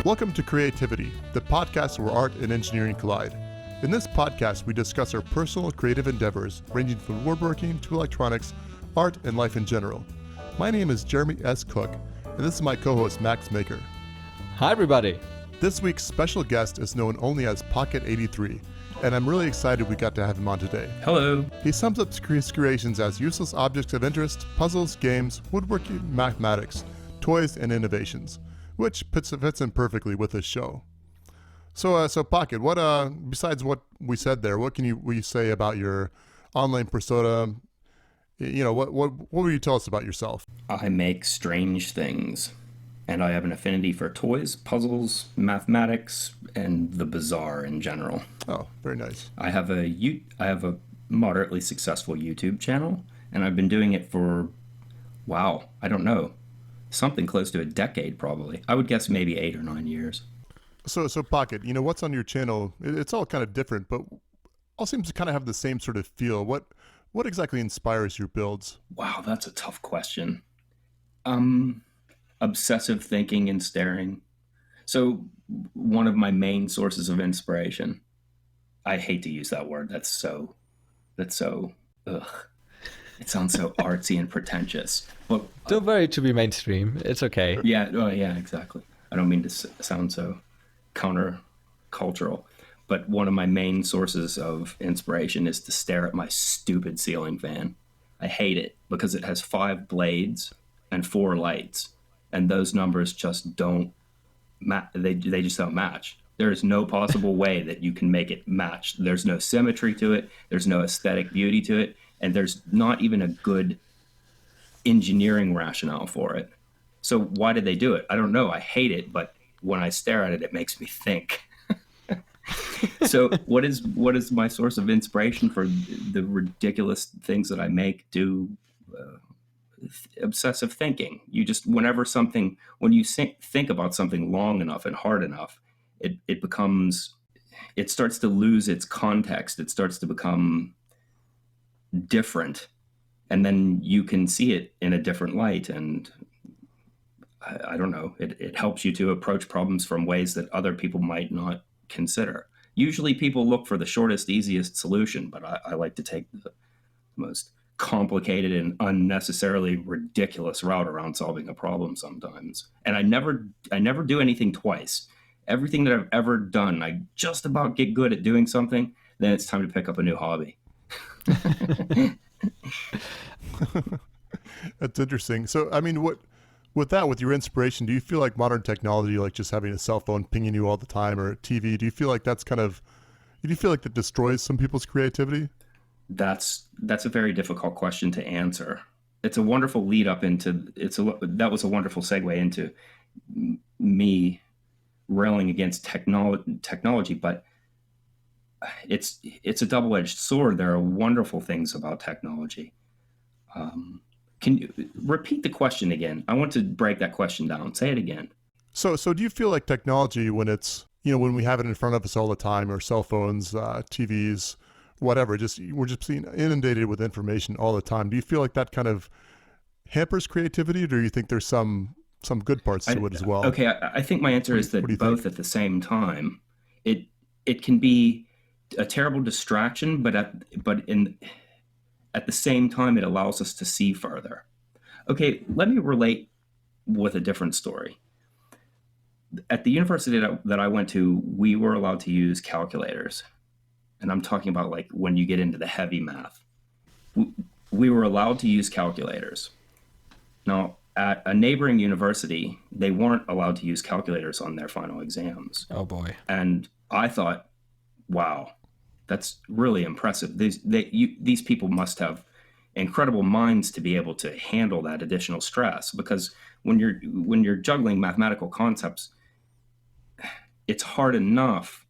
Welcome to Creativity, the podcast where art and engineering collide. In this podcast, we discuss our personal creative endeavors ranging from woodworking to electronics, art, and life in general. My name is Jeremy S. Cook, and this is my co-host Max Maker. Hi everybody! This week's special guest is known only as Pocket83, and I'm really excited we got to have him on today. Hello. He sums up his creations as useless objects of interest, puzzles, games, woodworking, mathematics, toys, and innovations, which fits in perfectly with this show. So Pocket, what besides what we said there, what can you say about your online persona? You know, what will you tell us about yourself? I make strange things, and I have an affinity for toys, puzzles, mathematics, and the bizarre in general. Oh, very nice. I have a moderately successful YouTube channel, and I've been doing it for, I don't know, something close to a decade probably. I would guess maybe 8 or 9 years. So Pocket, you know, what's on your channel? It's all kind of different, but all seems to kind of have the same sort of feel. What exactly inspires your builds? Wow, that's a tough question. Obsessive thinking and staring. So one of my main sources of inspiration, I hate to use that word. That's so, ugh. It sounds so artsy and pretentious. Well, Don't worry to be mainstream. It's okay. yeah, exactly. I don't mean to sound so countercultural, but one of my main sources of inspiration is to stare at my stupid ceiling fan. I hate it because it has 5 blades and 4 lights, and those numbers just don't they just don't match. There is no possible way that you can make it match. There's no symmetry to it. There's no aesthetic beauty to it. And there's not even a good engineering rationale for it. So why did they do it? I don't know. I hate it, but when I stare at it, it makes me think. So what is my source of inspiration for the ridiculous things that I make? Obsessive thinking. You just, when you think about something long enough and hard enough, it starts to lose its context. It starts to become different, and then you can see it in a different light, and I don't know, it helps you to approach problems from ways that other people might not consider. Usually people look for the shortest, easiest solution, but I like to take the most complicated and unnecessarily ridiculous route around solving a problem sometimes. And I never do anything twice. Everything that I've ever done, I just about get good at doing something, then it's time to pick up a new hobby. That's interesting. So, I mean, with your inspiration, do you feel like modern technology, like just having a cell phone pinging you all the time or a TV, do you feel like that destroys some people's creativity? That's a very difficult question to answer. It's a wonderful lead up that was a wonderful segue into me railing against technology, but it's a double-edged sword. There are wonderful things about technology. Can you repeat the question again? I want to break that question down. Say it again. So do you feel like technology, when it's, you know, when we have it in front of us all the time, or cell phones, TVs, whatever, we're just being inundated with information all the time. Do you feel like that kind of hampers creativity, or do you think there's some good parts to it as well? Okay, I think my answer is that both at the same time. It can be a terrible distraction, but at the same time, it allows us to see further. Okay, let me relate with a different story. At the university that I went to, we were allowed to use calculators. And I'm talking about like when you get into the heavy math. We were allowed to use calculators. Now, at a neighboring university, they weren't allowed to use calculators on their final exams. Oh boy. And I thought, wow, that's really impressive. These people must have incredible minds to be able to handle that additional stress, because when you're juggling mathematical concepts, it's hard enough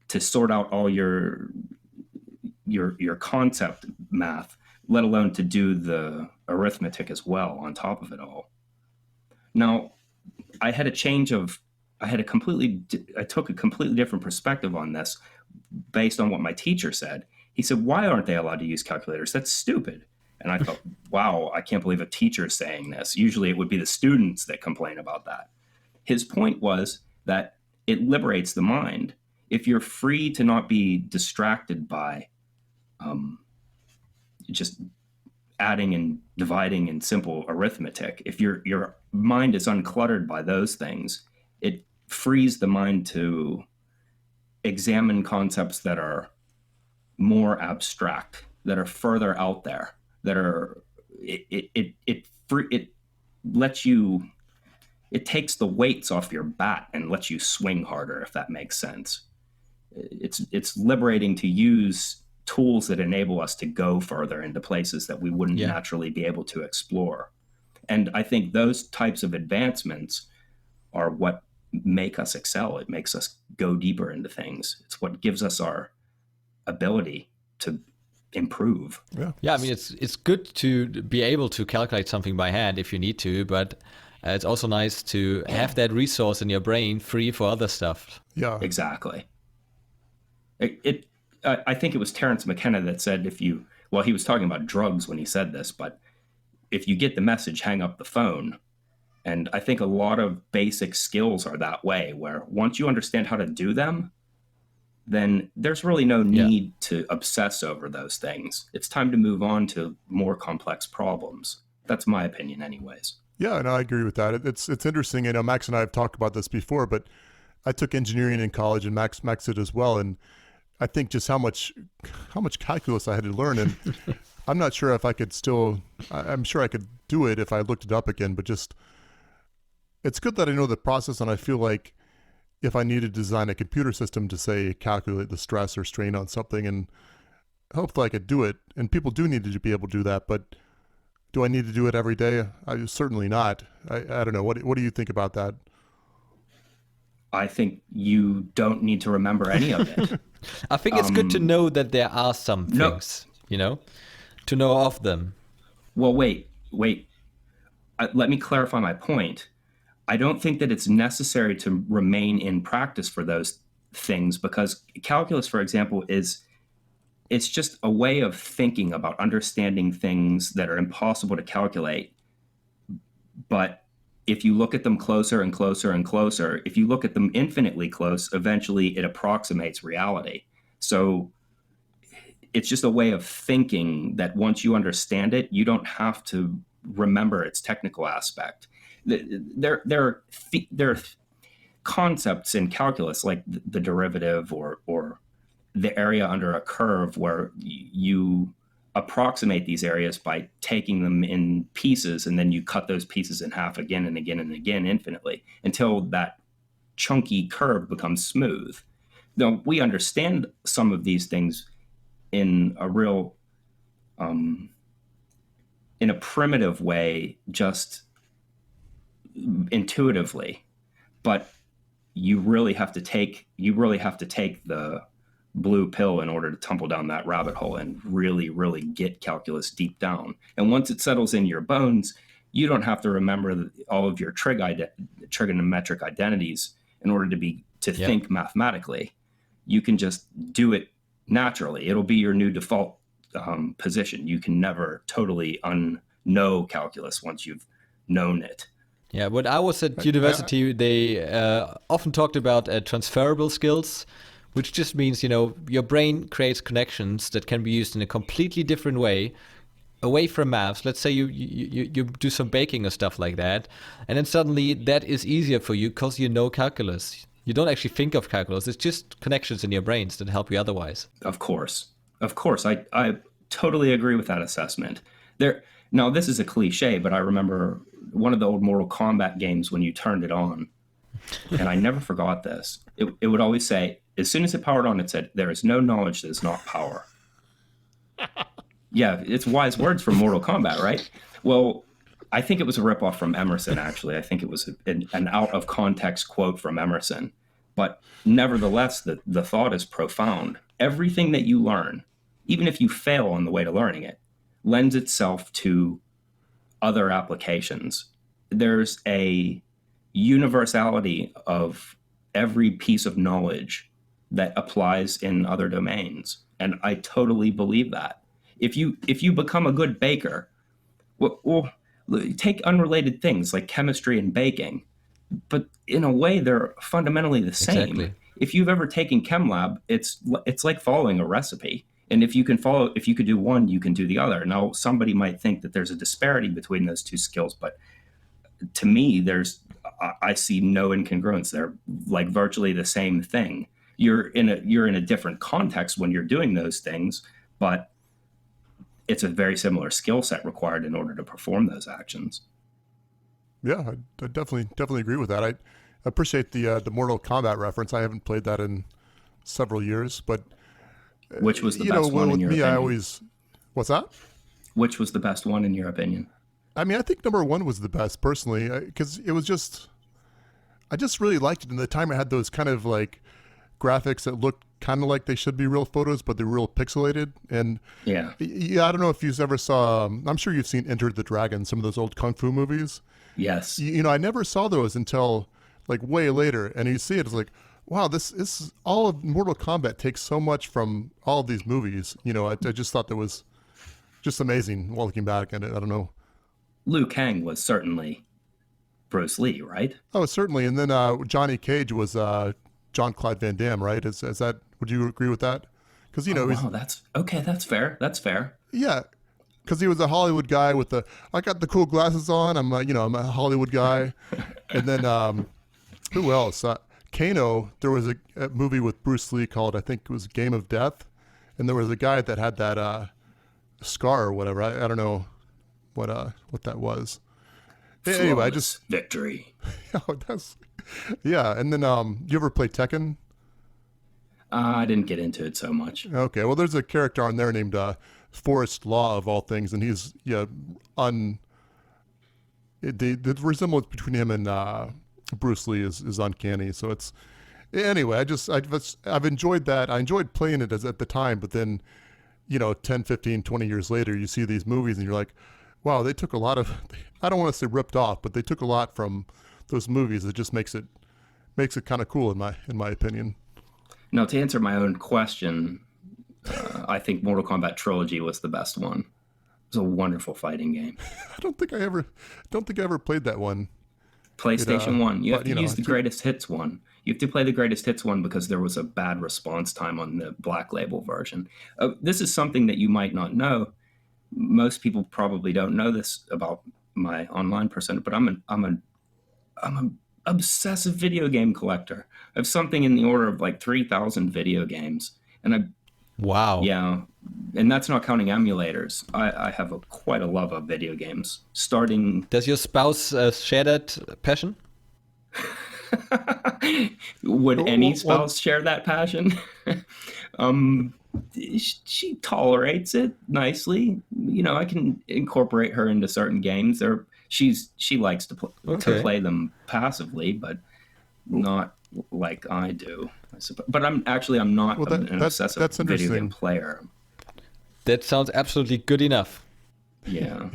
to sort out all your concept math, let alone to do the arithmetic as well on top of it all. Now, I took a completely different perspective on this based on what my teacher said. He said, "Why aren't they allowed to use calculators? That's stupid." And I thought, wow, I can't believe a teacher is saying this. Usually it would be the students that complain about that. His point was that it liberates the mind. If you're free to not be distracted by just adding and dividing in simple arithmetic, if your mind is uncluttered by those things, it frees the mind to examine concepts that are more abstract, that are further out there, that are it lets you, it takes the weights off your bat and lets you swing harder, if that makes sense. It's liberating to use tools that enable us to go further into places that we wouldn't naturally be able to explore. And I think those types of advancements are what make us excel. It makes us go deeper into things. It's what gives us our ability to improve. Yeah, I mean, it's good to be able to calculate something by hand if you need to, but it's also nice to have that resource in your brain free for other stuff. Yeah, exactly. I think it was Terence McKenna that said he was talking about drugs when he said this, but if you get the message, hang up the phone. And I think a lot of basic skills are that way, where once you understand how to do them, then there's really no need to obsess over those things. It's time to move on to more complex problems. That's my opinion anyways. Yeah, and I agree with that. It's interesting. You know, Max and I have talked about this before, but I took engineering in college, and Max did as well. And I think just how much calculus I had to learn, and I'm not sure if I could still. I'm sure I could do it if I looked it up again. But just, it's good that I know the process, and I feel like if I need to design a computer system to say calculate the stress or strain on something, and hopefully I could do it. And people do need to be able to do that, but do I need to do it every day? Certainly not. I don't know. What do you think about that? I think you don't need to remember any of it. I think it's good to know that there are some things, to know of them. Well, wait. Let me clarify my point. I don't think that it's necessary to remain in practice for those things, because calculus, for example, it's just a way of thinking about understanding things that are impossible to calculate. But if you look at them closer and closer and closer, if you look at them infinitely close, eventually it approximates reality. So it's just a way of thinking that once you understand it, you don't have to remember its technical aspect. There are concepts in calculus like the derivative or the area under a curve, where you approximate these areas by taking them in pieces, and then you cut those pieces in half again and again and again infinitely until that chunky curve becomes smooth. Now, we understand some of these things in a real in a primitive way, just intuitively, but you really have to take the blue pill in order to tumble down that rabbit hole and really, really get calculus deep down. And once it settles in your bones, you don't have to remember all of your trigonometric identities in order to think mathematically. You can just do it naturally. It'll be your new default position. You can never totally unknow calculus once you've known it. Yeah, when I was at university, they often talked about transferable skills, which just means, your brain creates connections that can be used in a completely different way, away from maths. Let's say you do some baking or stuff like that, and then suddenly that is easier for you because you know calculus. You don't actually think of calculus. It's just connections in your brains that help you otherwise. Of course. I totally agree with that assessment. Now, this is a cliche, but I remember one of the old Mortal Kombat games when you turned it on, and I never forgot this. It would always say, as soon as it powered on, it said, "There is no knowledge that is not power." Yeah, it's wise words from Mortal Kombat, right? Well, I think it was a ripoff from Emerson, actually. I think it was an out-of-context quote from Emerson. But nevertheless, the thought is profound. Everything that you learn, even if you fail on the way to learning it, lends itself to other applications. There's a universality of every piece of knowledge that applies in other domains. And I totally believe that. If you become a good baker, well, take unrelated things like chemistry and baking. but in a way, they're fundamentally the same. Exactly. If you've ever taken ChemLab, it's like following a recipe. And if you could do one, you can do the other. Now, somebody might think that there's a disparity between those two skills, but to me, I see no incongruence. They're like virtually the same thing. You're in a different context when you're doing those things, but it's a very similar skill set required in order to perform those actions. Yeah, I definitely agree with that. I appreciate the Mortal Kombat reference. I haven't played that in several years, but Which was the you know, best one in with your me, I opinion? always what's that? Which was the best one in your opinion? I mean, I think number one was the best personally because it was just I just really liked it. And the time I had those kind of like graphics that looked kind of like they should be real photos, but they're real pixelated. And Yeah. yeah, I don't know if you've ever saw. I'm sure you've seen Enter the Dragon, some of those old kung fu movies. Yes. You know, I never saw those until like way later, and you see it, it's like, wow, this is all of Mortal Kombat takes so much from all of these movies. You know, I just thought that was just amazing while looking back at it. I don't know. Liu Kang was certainly Bruce Lee, right? Oh, certainly. And then Johnny Cage was John Claude Van Damme, right? Is that? Would you agree with that? Because you Oh know he's wow, that's okay. That's fair. That's fair. yeah, because he was a Hollywood guy with the I got the cool glasses on. I'm a Hollywood guy. And then who else? Kano. There was a movie with Bruce Lee called I think it was Game of Death, and there was a guy that had that scar or whatever. I don't know what that was. Anyway, I just Flawless victory. oh, that's yeah. And then you ever play Tekken? I didn't get into it so much. Okay, well, there's a character on there named Forrest Law of all things, and he's yeah un the resemblance between him and Bruce Lee is uncanny. So it's anyway. I've enjoyed that. I enjoyed playing it as at the time, but then you know 10, 15, 20 years later, you see these movies and you're like, wow, they took a lot of. I don't want to say ripped off, but they took a lot from those movies. It just makes it kind of cool in my opinion. Now, to answer my own question, I think Mortal Kombat Trilogy was the best one. It was a wonderful fighting game. I don't think I ever played that one. PlayStation 1. You have But to you know, use the greatest hits one. You have to play the greatest hits one because there was a bad response time on the Black Label version. This is something that you might not know. Most people probably don't know this about my online persona, but I'm an obsessive video game collector. I have something in the order of like 3,000 video games, and Wow. yeah, and that's not counting emulators. I have quite a love of video games. Starting, Does your spouse share that passion? would Well, any well, spouse share that passion? um, she tolerates it nicely. You know, I can incorporate her into certain games. She likes to Okay. play them passively, but not like I do. I suppose. But I'm not well, an obsessive that's video game interesting. player. That sounds absolutely good enough. Yeah,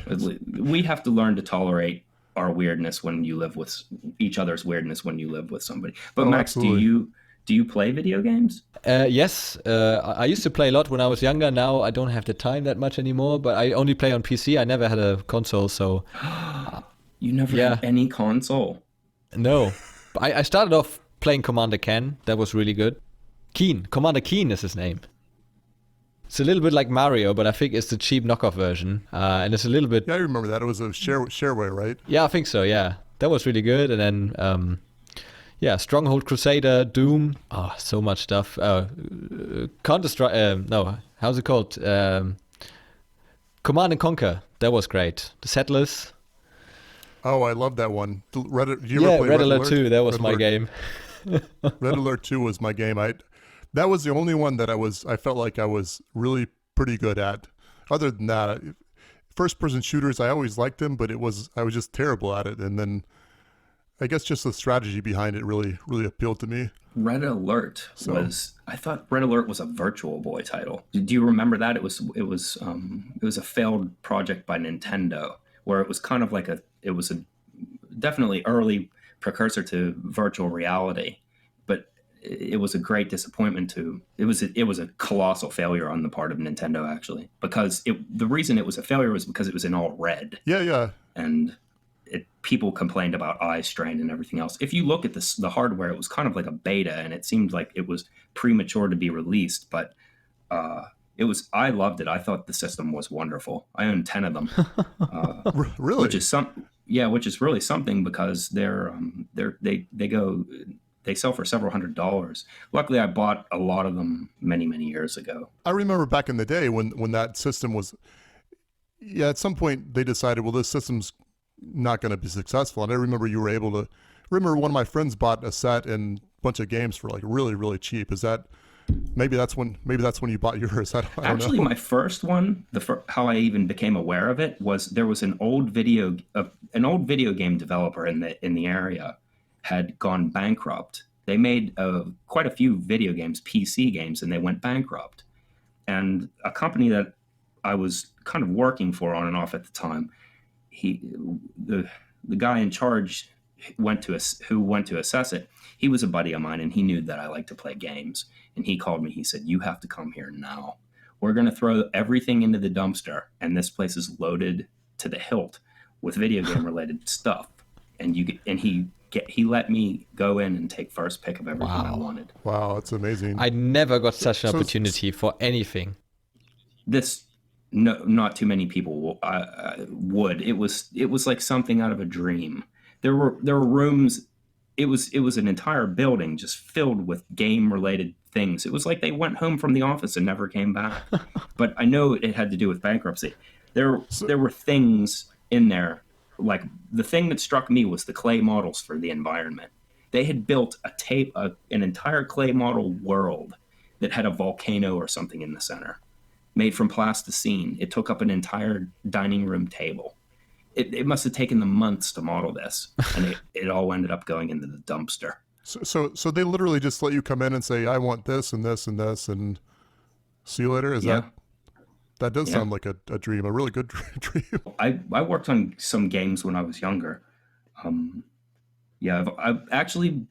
we have to learn to tolerate our weirdness when you live with each other's weirdness when you live with somebody. But Oh, Max, absolutely. do you play video games? Yes, I used to play a lot when I was younger. Now I don't have the time that much anymore, but I only play on PC. I never had a console, so You never Yeah. had any console. no. But I started off playing Commander Ken. That was really good. Keen. Commander Keen is his name. It's a little bit like Mario, but I think it's the cheap knockoff version. And it's a little bit. Yeah, I remember that. It was a shareware, right? Yeah, I think so, yeah. That was really good. And then, yeah, Stronghold Crusader, Doom. Oh, so much stuff. Counter-Strike. No, how's it called? Command and Conquer. That was great. The Settlers. Oh, I love that one. Did you Yeah, ever play Red Alert 2. That was Red my Alert- game. Red Alert 2 was my game. That was the only one that I felt like I was really pretty good at. Other than that, first person shooters, I always liked them, but I was just terrible at it. And then I guess just the strategy behind it really appealed to me. Red Alert I thought Red Alert was a Virtual Boy title. Do you remember that? It was a failed project by Nintendo where it was kind of like it was a definitely early precursor to virtual reality, but it was a great disappointment it was a colossal failure on the part of Nintendo actually, because the reason it was a failure was because it was in all red, Yeah, yeah. and it people complained about eye strain and everything else. If you look at the hardware, it was kind of like a beta, and it seemed like it was premature to be released. But I loved it. I thought the system was wonderful. I own 10 of them. Really? Which is really something, because they sell for several $100s. Luckily, I bought a lot of them many, many years ago. I remember back in the day when that system was, at some point they decided, well, this system's not going to be successful. And I remember remember one of my friends bought a set and a bunch of games for like really, really cheap. Is that, maybe that's when you bought yours? I don't Actually, know. my first one, how I even became aware of it was there was an old video game developer in the area had gone bankrupt. They made quite a few video games, PC games, and they went bankrupt. And a company that I was kind of working for on and off at the time, the guy in charge who went to assess it, he was a buddy of mine, and he knew that I like to play games. And he called me. He said, "You have to come here now. We're going to throw everything into the dumpster, and this place is loaded to the hilt with video game related stuff." And he let me go in and take first pick of everything I wanted. Wow, that's amazing. I never got such an opportunity for anything. Not too many people would. It was like something out of a dream. There were rooms. It was an entire building just filled with game related things. It was like they went home from the office and never came back. But I know it had to do with bankruptcy. There were things in there. Like, the thing that struck me was the clay models for the environment. They had built an entire clay model world that had a volcano or something in the center, made from plasticine. It took up an entire dining room table. It must have taken them months to model this, and it all ended up going into the dumpster. So they literally just let you come in and say, "I want this and this and this," and see you later? That does sound like a dream, a really good dream. I worked on some games when I was younger. I've actually,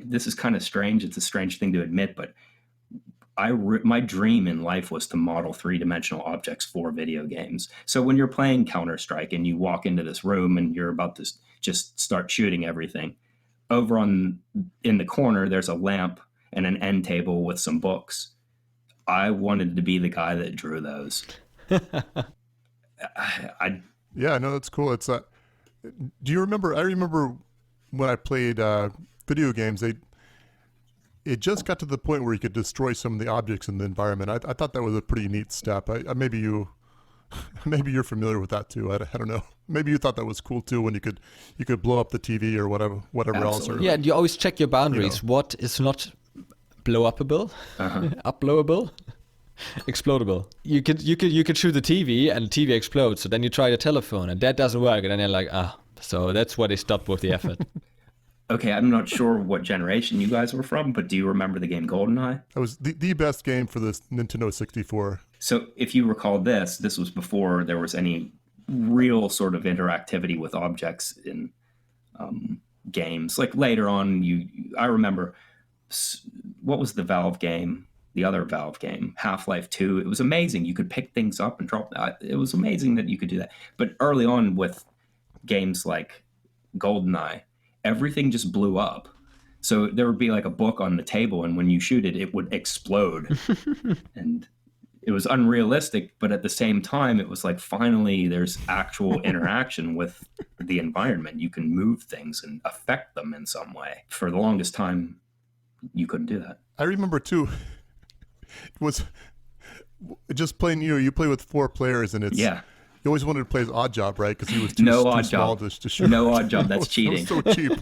this is kind of strange. It's a strange thing to admit, but my dream in life was to model 3-dimensional objects for video games. So when you're playing Counter-Strike and you walk into this room and you're about to just start shooting everything, over in the corner, there's a lamp and an end table with some books. I wanted to be the guy that drew those. Yeah, no, that's cool. It's do you remember? I remember when I played video games. It just got to the point where you could destroy some of the objects in the environment. I thought that was a pretty neat step. Maybe you're familiar with that too. I don't know. Maybe you thought that was cool too when you could blow up the TV or whatever else. Yeah, and you always check your boundaries. What is not blow-upable, upblowable, explodable. You could shoot the TV and the TV explodes. So then you try the telephone and that doesn't work, and then you're like, so that's why they stopped with the effort. Okay, I'm not sure what generation you guys were from, but do you remember the game Goldeneye? That was the best game for this Nintendo 64. So if you recall this was before there was any real sort of interactivity with objects in games. Like later on, I remember, what was the Valve game? The other Valve game, Half-Life 2. It was amazing. You could pick things up and drop. It was amazing that you could do that. But early on with games like Goldeneye, everything just blew up. So there would be like a book on the table, and when you shoot it, it would explode. And it was unrealistic, but at the same time, it was like, finally, there's actual interaction with the environment. You can move things and affect them in some way. For the longest time, you couldn't do that. I remember too, it was just playing, you play with 4 players, and it's, you always wanted to play as Odd Job, right? Because he was too small to shoot. No Odd Job, that's cheating. It was so cheap.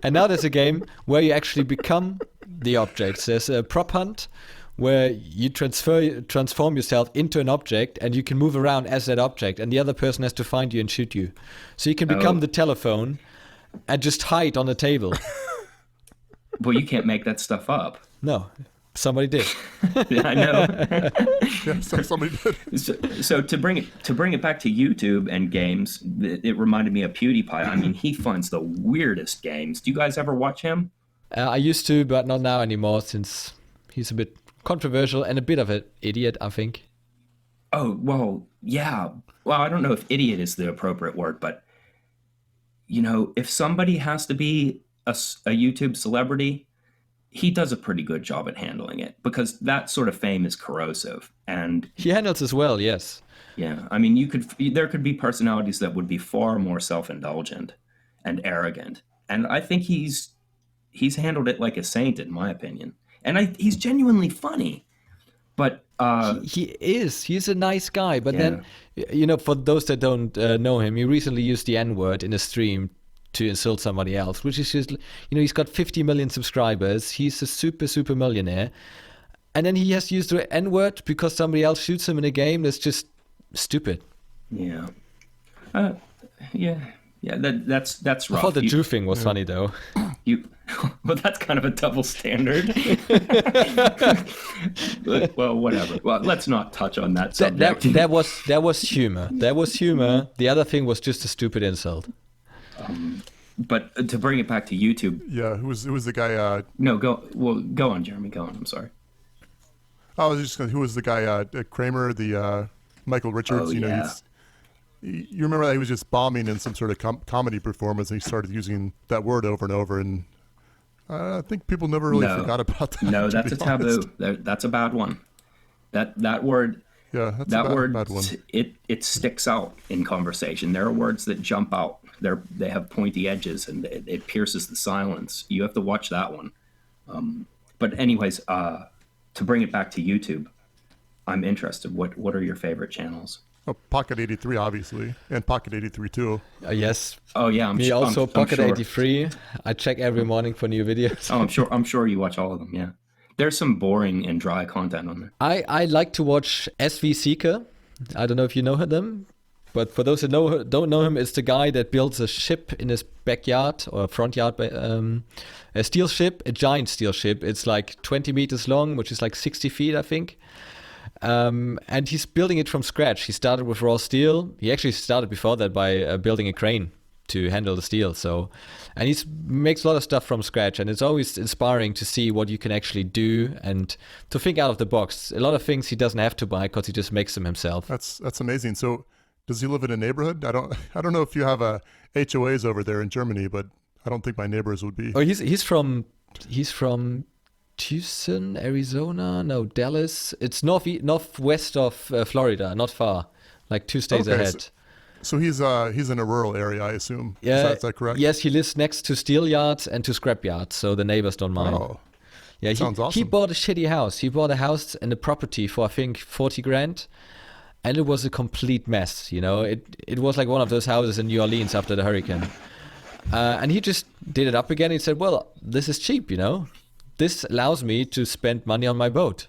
And now there's a game where you actually become the objects. There's a prop hunt where you transform yourself into an object, and you can move around as that object, and the other person has to find you and shoot you. So you can become the telephone and just hide on the table. Well, you can't make that stuff up. No, somebody did. Yeah, I know. Yeah, somebody did. So to bring it back to YouTube and games, it reminded me of PewDiePie. I mean, he finds the weirdest games. Do you guys ever watch him? I used to, but not now anymore, since he's a bit controversial and a bit of an idiot, I think. Oh, well, yeah. Well, I don't know if idiot is the appropriate word, but if somebody has to be a YouTube celebrity, he does a pretty good job at handling it, because that sort of fame is corrosive. And He handles as well, yes. yeah, I mean, there could be personalities that would be far more self-indulgent and arrogant, and I think he's handled it like a saint, in my opinion. And he's genuinely funny, but He's a nice guy, but Yeah. then, for those that don't know him, he recently used the N-word in a stream to insult somebody else, which is just, he's got 50 million subscribers. He's a super millionaire. And then he has to use the N-word because somebody else shoots him in a game. That's just stupid. yeah, that's I rough. thought the Jew thing was funny, though. Well, that's kind of a double standard. Well, whatever. Well, let's not touch on that subject. That was humor. That was humor. The other thing was just a stupid insult. But to bring it back to YouTube, Yeah, who was the guy? no, go on, Jeremy. Go on. I'm sorry. I was just gonna, who was the guy? Kramer, the Michael Richards. Oh, yeah. You remember that he was just bombing in some sort of comedy performance, and he started using that word over and over, and I think people never really forgot about that. No, to that's be a honest. taboo. That's a bad one. That word. Yeah, that's That a word, bad one. it sticks out in conversation. There are words that jump out. They have pointy edges, and it pierces the silence. You have to watch that one. But anyways, to bring it back to YouTube, I'm interested. What are your favorite channels? Oh, Pocket 83, obviously, and Pocket 83 too. Yes. Oh yeah, Me also, I'm Pocket sure. 83. I check every morning for new videos. Oh, I'm sure you watch all of them. Yeah, there's some boring and dry content on there. I like to watch SV Seeker. I don't know if you know them, but for those that don't know him, it's the guy that builds a ship in his backyard or front yard, a steel ship, a giant steel ship. It's like 20 meters long, which is like 60 feet, I think. And he's building it from scratch. He started with raw steel. He actually started before that by building a crane to handle the steel. And he makes a lot of stuff from scratch, and it's always inspiring to see what you can actually do and to think out of the box. A lot of things he doesn't have to buy because he just makes them himself. That's amazing. So, does he live in a neighborhood? I don't know if you have HOAs over there in Germany, but I don't think my neighbors would be. Oh, he's from Tucson, Arizona. No, Dallas. It's northwest of Florida, not far, like 2 states Okay, ahead. So he's in a rural area, I assume. Yeah, Is that correct? Yes, he lives next to steel yards and to scrap yards, so the neighbors don't mind. Oh, Yeah, sounds he awesome. bought a shitty house. He bought a house and a property for, I think, 40 grand. And it was a complete mess, It was like one of those houses in New Orleans after the hurricane. And he just did it up again. He said, well, this is cheap, This allows me to spend money on my boat.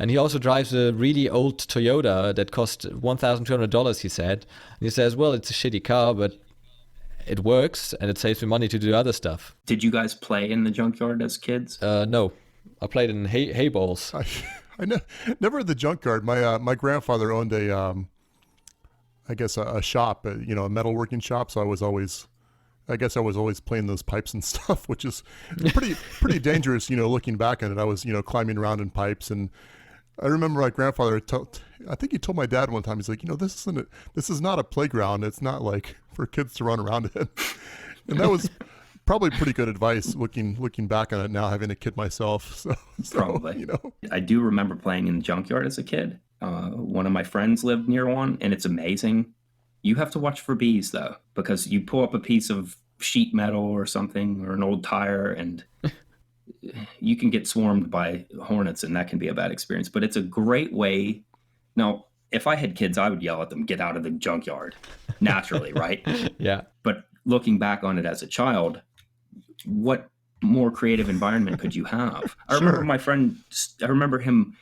And he also drives a really old Toyota that cost $1,200, he said. And he says, well, it's a shitty car, but it works and it saves me money to do other stuff. Did you guys play in the junkyard as kids? No, I played in hay balls. Never at the junkyard. My grandfather owned a shop, a metalworking shop. So I was always playing those pipes and stuff, which is pretty dangerous. Looking back on it, I was climbing around in pipes, and I remember my grandfather. I think he told my dad one time. He's like, this is not a playground. It's not like for kids to run around in. And that was probably pretty good advice looking back on it now, having a kid myself. So Probably. I do remember playing in the junkyard as a kid. One of my friends lived near one, and it's amazing. You have to watch for bees, though, because you pull up a piece of sheet metal or something, or an old tire, and you can get swarmed by hornets, and that can be a bad experience. But it's a great way. Now, if I had kids, I would yell at them, get out of the junkyard, naturally, right? Yeah. But looking back on it as a child, what more creative environment could you have? I remember him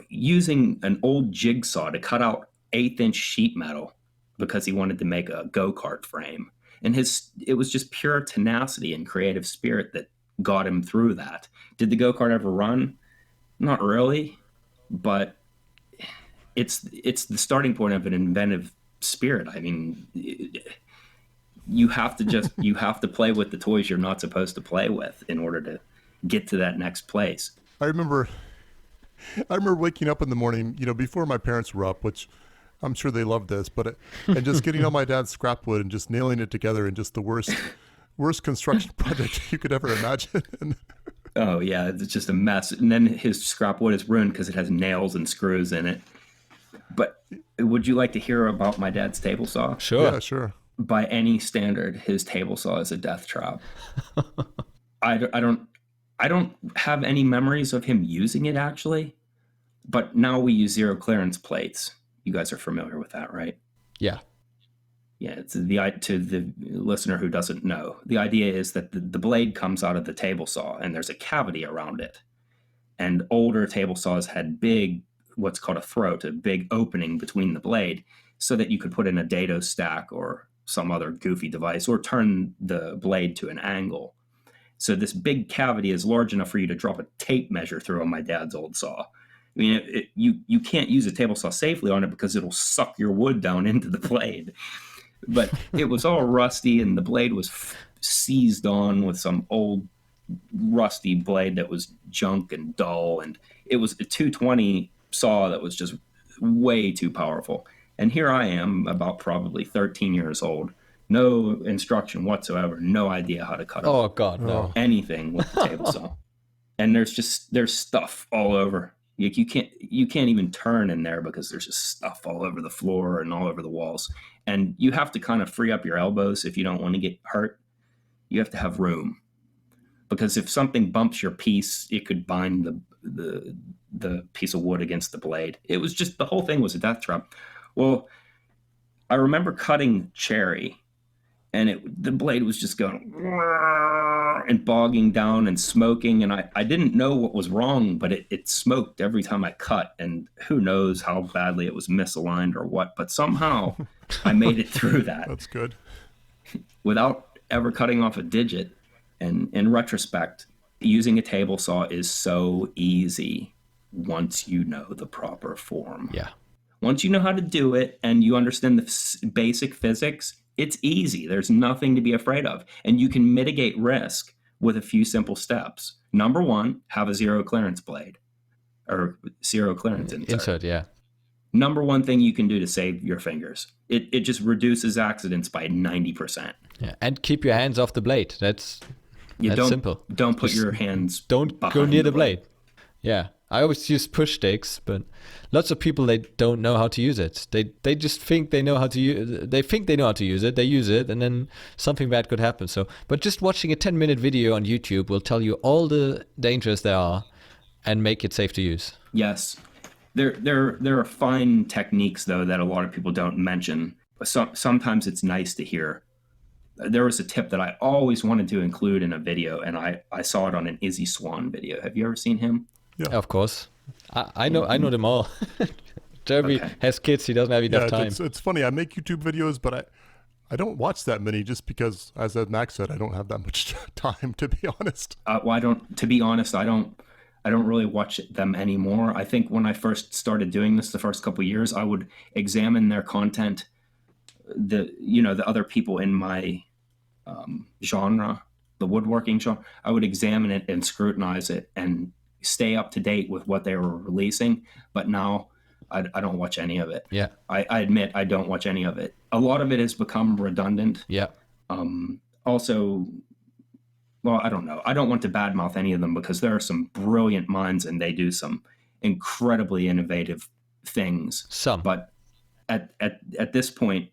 using an old jigsaw to cut out 1/8-inch sheet metal because he wanted to make a go-kart frame. And it was just pure tenacity and creative spirit that got him through that. Did the go-kart ever run? Not really, but it's the starting point of an inventive spirit. I mean, you have to play with the toys you're not supposed to play with in order to get to that next place. I remember waking up in the morning, before my parents were up, which I'm sure they love this, and just getting all my dad's scrap wood and just nailing it together in just the worst construction project you could ever imagine. Oh yeah, it's just a mess. And then his scrap wood is ruined because it has nails and screws in it. But would you like to hear about my dad's table saw? Sure. Yeah, sure. By any standard, his table saw is a death trap. I don't have any memories of him using it actually, but now we use zero clearance plates. You guys are familiar with that, right? Yeah. Yeah, it's to the listener who doesn't know. The idea is that the blade comes out of the table saw and there's a cavity around it. And older table saws had big, what's called a throat, a big opening between the blade so that you could put in a dado stack or some other goofy device or turn the blade to an angle. So this big cavity is large enough for you to drop a tape measure through on my dad's old saw. I mean, you can't use a table saw safely on it because it'll suck your wood down into the blade. But it was all rusty and the blade was seized on with some old rusty blade that was junk and dull. And it was a 220 saw that was just way too powerful. And here I am, about probably 13 years old, no instruction whatsoever, no idea how to cut Oh God, no. anything with the table saw. And there's stuff all over. You can't even turn in there because there's just stuff all over the floor and all over the walls. And you have to kind of free up your elbows if you don't want to get hurt. You have to have room, because if something bumps your piece, it could bind the piece of wood against the blade. It was just, the whole thing was a death trap. Well, I remember cutting cherry, and the blade was just going and bogging down and smoking, and I didn't know what was wrong, but it smoked every time I cut, and who knows how badly it was misaligned or what, but somehow I made it through that. That's good. Without ever cutting off a digit. And in retrospect, using a table saw is so easy once you know the proper form. Yeah. Once you know how to do it and you understand the basic physics, it's easy. There's nothing to be afraid of. And you can mitigate risk with a few simple steps. Number one, have a zero clearance blade or zero clearance insert. Yeah. Number one thing you can do to save your fingers. It just reduces accidents by 90%. Yeah. And keep your hands off the blade. That's simple. Don't put your hands. Don't go near the blade. Yeah. I always use push sticks, but lots of people, they don't know how to use it. They just think they know how to use. They think they know how to use it. They use it, and then something bad could happen. But just watching a 10-minute video on YouTube will tell you all the dangers there are, and make it safe to use. Yes, there are fine techniques though that a lot of people don't mention. Sometimes it's nice to hear. There was a tip that I always wanted to include in a video, and I saw it on an Izzy Swan video. Have you ever seen him? Yeah. Of course. I know them all. Jeremy has kids, he doesn't have enough time. It's funny, I make YouTube videos, but I don't watch that many just because, as Max said, I don't have that much time, to be honest. To be honest, I don't really watch them anymore. I think when I first started doing this the first couple of years, I would examine their content, the other people in my genre, the woodworking genre. I would examine it and scrutinize it and stay up to date with what they were releasing. But now I don't watch any of it. Yeah. I admit I don't watch any of it. A lot of it has become redundant. Yeah. Also, well, I don't know. I don't want to badmouth any of them because there are some brilliant minds and they do some incredibly innovative things. But at this point,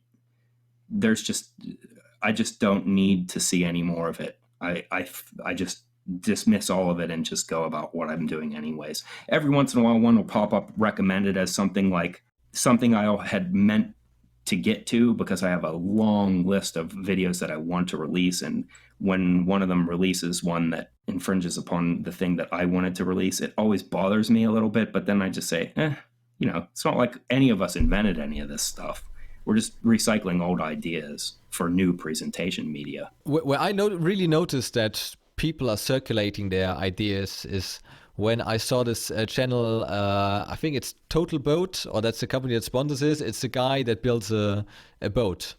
I just don't need to see any more of it. I just dismiss all of it and just go about what I'm doing anyways. Every once in a while, one will pop up recommended as something I had meant to get to because I have a long list of videos that I want to release. And when one of them releases one that infringes upon the thing that I wanted to release, it always bothers me a little bit. But then I just say, it's not like any of us invented any of this stuff. We're just recycling old ideas for new presentation media. Where I really noticed that people are circulating their ideas is when I saw this channel, I think it's Total Boat, or that's the company that sponsors it. It's the guy that builds a boat.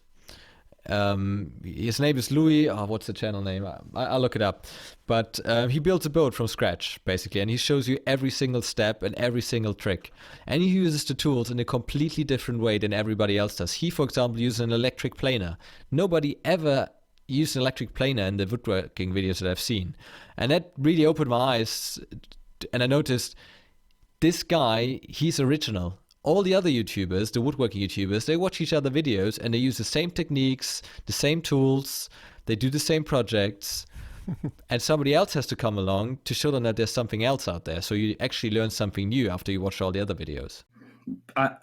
His name is Louis. Oh, what's the channel name? I'll look it up. But he builds a boat from scratch, basically, and he shows you every single step and every single trick. And he uses the tools in a completely different way than everybody else does. He, for example, uses an electric planer. Nobody ever used an electric planer in the woodworking videos that I've seen. And that really opened my eyes, and I noticed this guy, he's original. All the other YouTubers, the woodworking YouTubers, they watch each other videos and they use the same techniques, the same tools, they do the same projects, and somebody else has to come along to show them that there's something else out there. So you actually learn something new after you watch all the other videos. I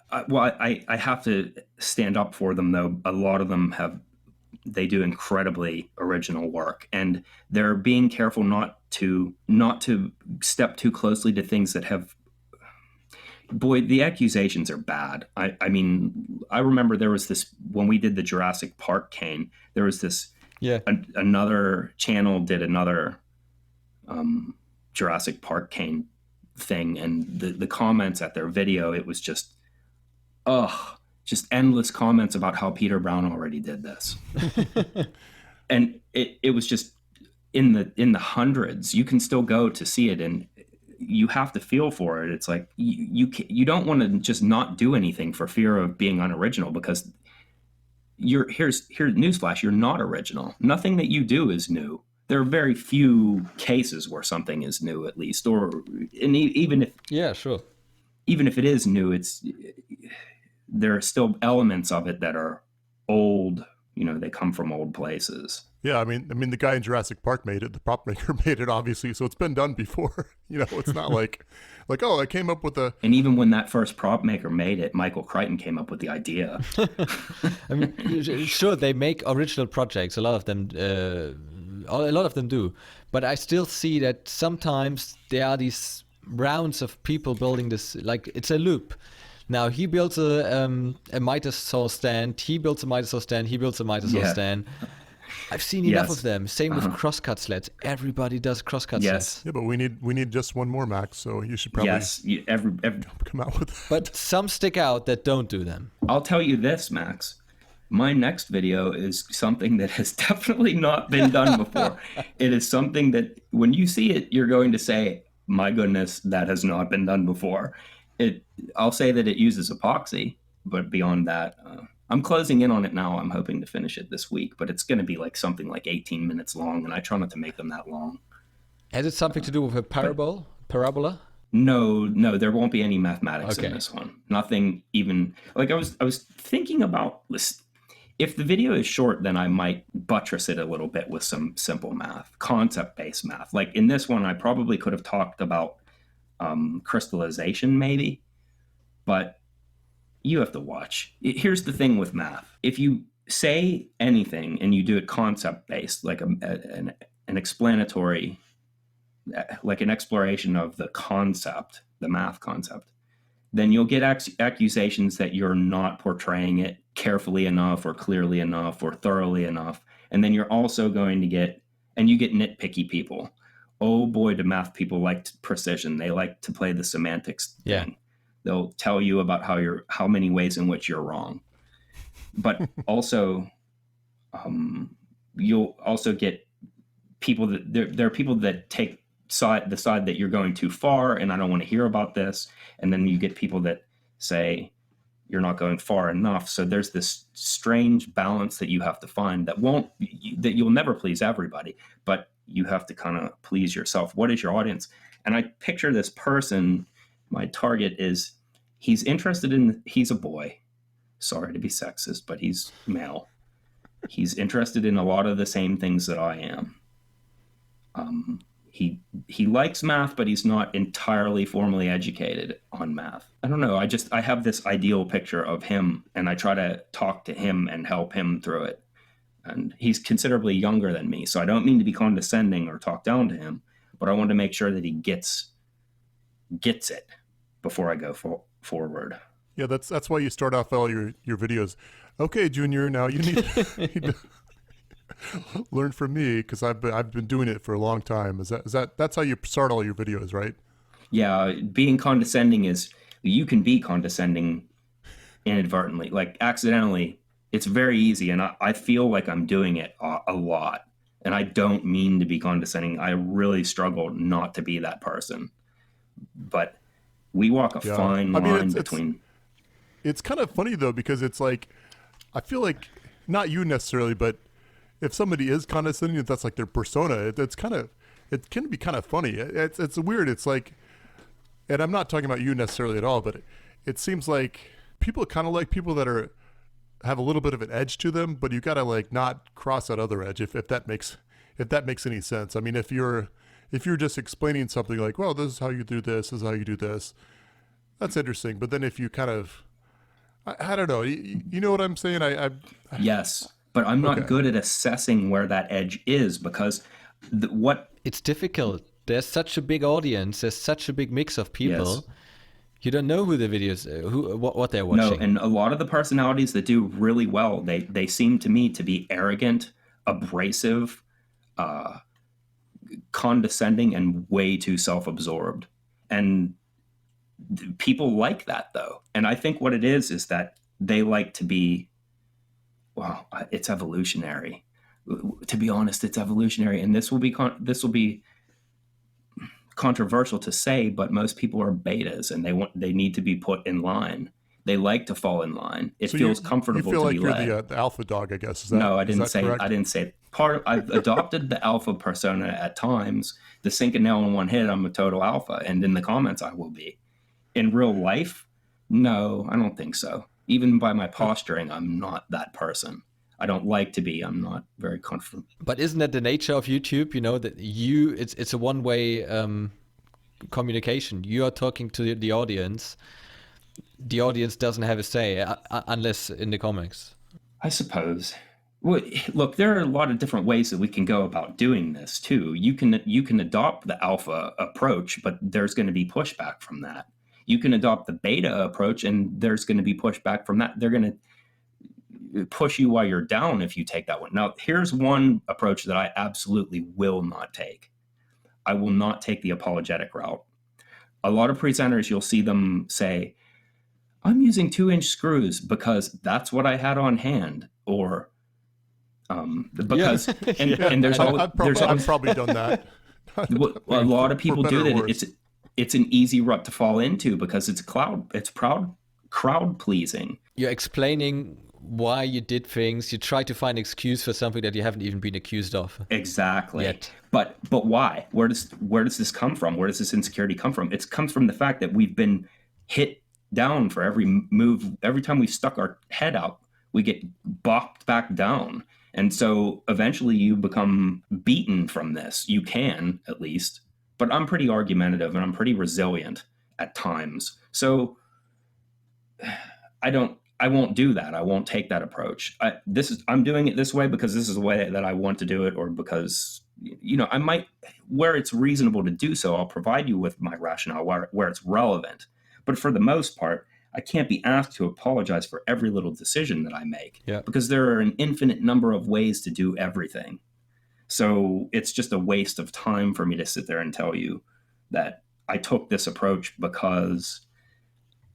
have to stand up for them, though. A lot of them they do incredibly original work, and they're being careful not to step too closely to things that have. Boy, the accusations are bad. I mean, I remember there was this, when we did the Jurassic Park cane, there was this, another channel did another Jurassic Park cane thing, and the comments at their video, it was just endless comments about how Peter Brown already did this. And it was just in the hundreds. You can still go to see it, and you have to feel for it. It's like you don't want to just not do anything for fear of being unoriginal, because here's newsflash, you're not original. Nothing that you do is new. There are very few cases where something is new, at least, even if it is new, there are still elements of it that are old. They come from old places. Yeah, I mean, the guy in Jurassic Park made it. The prop maker made it, obviously, so it's been done before. It's not like, oh, I came up with a. And even when that first prop maker made it, Michael Crichton came up with the idea. I mean, sure, they make original projects. A lot of them do, but I still see that sometimes there are these rounds of people building this, like it's a loop. Now he builds a Mitre saw stand. He builds a Mitre saw stand. He builds a Mitre saw stand. I've seen enough of them. Same with crosscut sleds. Everybody does crosscut sleds. Yeah, but we need just one more, Max. So you should probably come out with that. But some stick out that don't do them. I'll tell you this, Max. My next video is something that has definitely not been done before. It is something that when you see it, you're going to say, "My goodness, that has not been done before." I'll say that it uses epoxy, but beyond that, I'm closing in on it now. I'm hoping to finish it this week, but it's going to be like something like 18 minutes long, and I try not to make them that long. Has it something to do with a parabola? No, there won't be any mathematics in this one. Nothing even, like I was thinking about this. If the video is short, then I might buttress it a little bit with some simple math, concept-based math. Like in this one, I probably could have talked about crystallization maybe, but you have to watch. Here's the thing with math. If you say anything and you do it concept based, like an explanatory, like an exploration of the concept, the math concept, then you'll get accusations that you're not portraying it carefully enough or clearly enough or thoroughly enough. And then you're also going to get nitpicky people. Oh boy, do math people like precision. They like to play the semantics thing. They'll tell you about how many ways in which you're wrong. But also, you'll also get people that there are people that take the side that you're going too far, and I don't want to hear about this. And then you get people that say you're not going far enough. So there's this strange balance that you have to find that you'll never please everybody, but you have to kind of please yourself. What is your audience? And I picture this person, my target is, he's a boy. Sorry to be sexist, but he's male. He's interested in a lot of the same things that I am. He likes math, but he's not entirely formally educated on math. I don't know. I have this ideal picture of him, and I try to talk to him and help him through it. And he's considerably younger than me, so I don't mean to be condescending or talk down to him, but I want to make sure that he gets it before I go forward. Yeah, that's why you start off all your videos. Okay, Junior, now you need to learn from me, because I've been doing it for a long time. That's how you start all your videos, right? Yeah, being condescending you can be condescending inadvertently, like accidentally. It's very easy, and I feel like I'm doing it a lot. And I don't mean to be condescending. I really struggle not to be that person. But we walk a fine line between. It's kind of funny though, because it's like, I feel like, not you necessarily, but if somebody is condescending, if that's like their persona, it can be kind of funny. It's weird. It's like, and I'm not talking about you necessarily at all, but it seems like people kind of like people that have a little bit of an edge to them, but you got to like not cross that other edge, if that makes any sense. I mean, if you're just explaining something like, well, this is how you do this, this is how you do this, that's interesting. But then if you kind of, I don't know, you know what I'm saying? Yes, but I'm not good at assessing where that edge is, because it's difficult. There's such a big audience. There's such a big mix of people. Yes. You don't know who the videos, what they're watching. No, and a lot of the personalities that do really well, they seem to me to be arrogant, abrasive, condescending, and way too self-absorbed. And people like that, though. And I think what it is that they like to be, well, it's evolutionary. To be honest, it's evolutionary. And this will be controversial to say, but most people are betas, and they need to be put in line. They like to fall in line. It feels comfortable to be led. You feel like you're the alpha dog, I guess. No, I didn't say. I've adopted the alpha persona at times. The sink a nail in one hit, I'm a total alpha, and in the comments I will be. In real life, no, I don't think so. Even by my posturing, I'm not that person. I don't like to be. I'm not very confident. But isn't that the nature of YouTube? You know, that it's a one-way communication. You are talking to the audience. The audience doesn't have a say unless in the comics. I suppose. Well, look, there are a lot of different ways that we can go about doing this too. You can adopt the alpha approach, but there's going to be pushback from that. You can adopt the beta approach, and there's going to be pushback from that. They're going to push you while you're down if you take that one. Now, here's one approach that I absolutely will not take. I will not take the apologetic route. A lot of presenters, you'll see them say, I'm using 2-inch screws because that's what I had on hand, or because and there's always I've probably done that. A lot of people do that. It's an easy rut to fall into because it's crowd pleasing. You're explaining why you did things. You try to find an excuse for something that you haven't even been accused of. Exactly. Yet. But why? Where does this come from? Where does this insecurity come from? It comes from the fact that we've been hit down for every move. Every time we stuck our head up, we get bopped back down. And so eventually you become beaten from this. You can, at least. But I'm pretty argumentative and I'm pretty resilient at times. So I won't do that. I won't take that approach. I'm doing it this way because this is the way that I want to do it, or because, I might, where it's reasonable to do so, I'll provide you with my rationale where it's relevant. But for the most part, I can't be asked to apologize for every little decision that I make, because there are an infinite number of ways to do everything. So it's just a waste of time for me to sit there and tell you that I took this approach because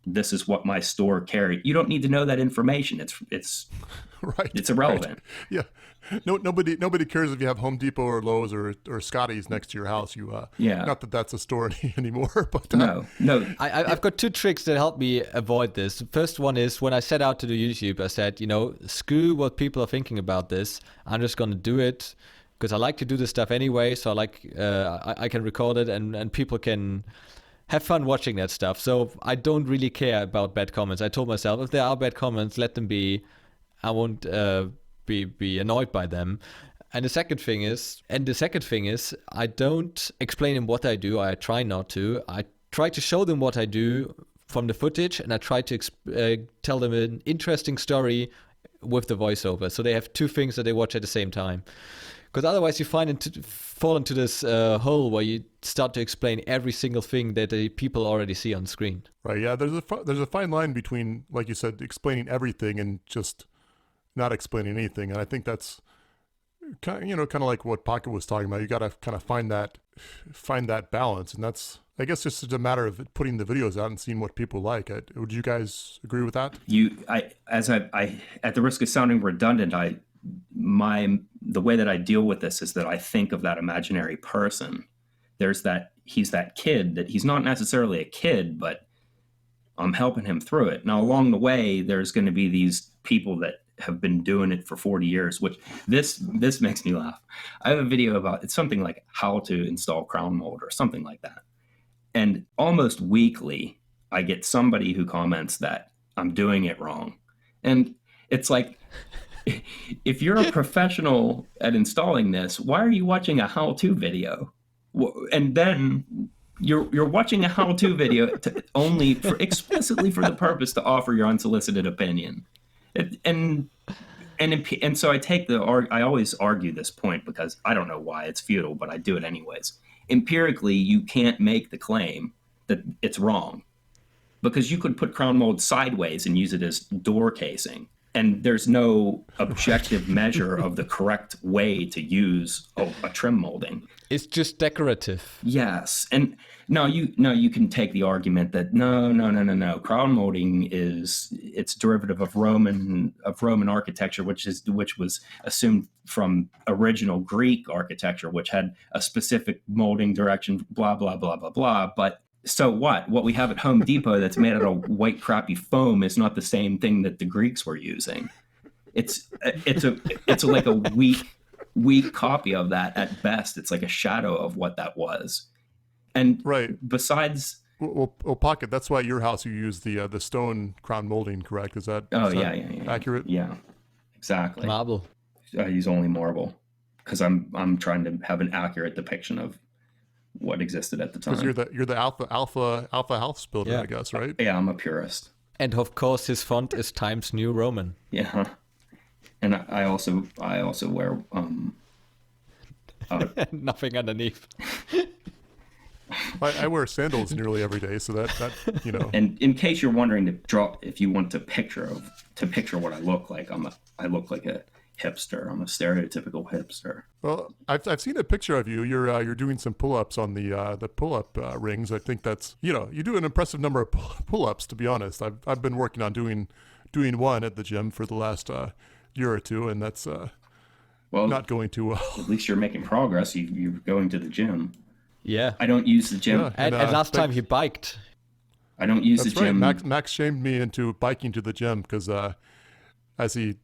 this is what my store carried. You don't need to know that information. It's right. It's irrelevant. Right. Yeah. Nobody cares if you have Home Depot or Lowe's or Scotty's next to your house. Not that that's a store anymore, but no. I've got two tricks that help me avoid this. The first one is when I set out to do YouTube, I said, screw what people are thinking about this. I'm just going to do it because I like to do this stuff anyway. So I can record it and people can have fun watching that stuff. So I don't really care about bad comments. I told myself, if there are bad comments, let them be. I won't be annoyed by them. And the second thing is, I don't explain them what I do. I try not to. I try to show them what I do from the footage, and I try to tell them an interesting story with the voiceover. So they have two things that they watch at the same time. Because otherwise you fall into this hole where you start to explain every single thing that the people already see on screen. Right. Yeah. There's a fine line between, like you said, explaining everything and just not explaining anything. And I think that's kind of like what Pocket was talking about. You got to kind of find that balance, and that's I guess just it's a matter of putting the videos out and seeing what people like. Would you guys agree with that? I at the risk of sounding redundant, the way that I deal with this is that I think of that imaginary person. He's that kid that he's not necessarily a kid, but I'm helping him through it. Now, along the way, there's going to be these people that have been doing it for 40 years, which this makes me laugh. I have a video about, it's something like how to install crown mold or something like that. And almost weekly, I get somebody who comments that I'm doing it wrong. And it's like, if you're a professional at installing this, why are you watching a how-to video? And then you're watching a how-to video explicitly for the purpose to offer your unsolicited opinion. And so I always argue this point because I don't know why it's futile, but I do it anyways. Empirically, you can't make the claim that it's wrong because you could put crown mold sideways and use it as door casing. And there's no objective measure of the correct way to use a trim molding. It's just decorative. Yes, and now you can take the argument that no. Crown molding it's derivative of Roman architecture, which was assumed from original Greek architecture, which had a specific molding direction. Blah blah blah blah blah. But so what? What we have at Home Depot that's made out of white crappy foam is not the same thing that the Greeks were using. It's like a weak copy of that at best. It's like a shadow of what that was. And right. Besides, well, Pocket, that's why at your house you use the stone crown molding, correct? Is that accurate? Yeah, exactly. Marble. I use only marble because I'm trying to have an accurate depiction of what existed at the time. Because you're the alpha house builder, I guess, right? Yeah, I'm a purist. And of course, his font is Times New Roman. Yeah, and I also wear nothing underneath. I wear sandals nearly every day, so that you know. And in case you're wondering if you want to picture what I look like, I look like a hipster. I'm a stereotypical hipster. Well, I've seen a picture of you. You're doing some pull-ups on the pull-up rings. I think that's you do an impressive number of pull-ups. To be honest, I've been working on doing one at the gym for the last year or two, and that's not going too well. At least you're making progress. You're going to the gym. Yeah. I don't use the gym. Yeah, and last time he biked. I don't use the gym. Right. Max shamed me into biking to the gym because, as he,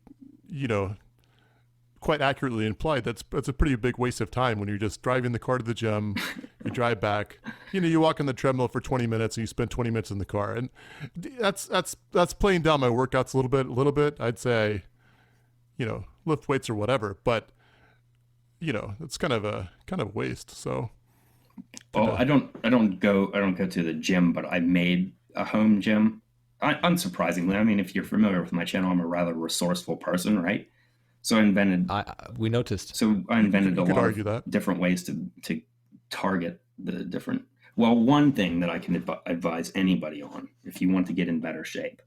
quite accurately implied, that's a pretty big waste of time when you're just driving the car to the gym, you drive back, you walk on the treadmill for 20 minutes and you spend 20 minutes in the car. And that's playing down my workouts a little bit. I'd say, lift weights or whatever, but it's kind of a waste. So. Well, I don't go to the gym, but I made a home gym. Unsurprisingly, I mean, if you're familiar with my channel, I'm a rather resourceful person, right? So I invented. We noticed. So I invented a lot of that. different ways to target the different. Well, one thing that I can advise anybody on, if you want to get in better shape,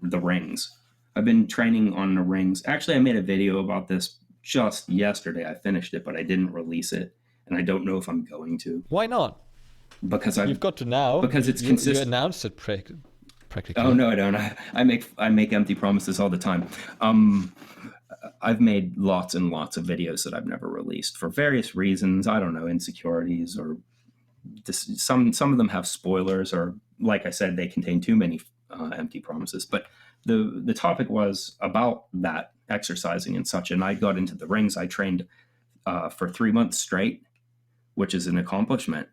the rings. I've been training on the rings. Actually, I made a video about this just yesterday. I finished it, but I didn't release it. And I don't know if I'm going to. Why not? Because you've got to now. Because it's consistent. You announced it practically. Oh no, I don't. I make empty promises all the time. I've made lots and lots of videos that I've never released for various reasons. I don't know, insecurities or some of them have spoilers, or like I said, they contain too many empty promises. But the topic was about that exercising and such, and I got into the rings. I trained for 3 months straight, which is an accomplishment.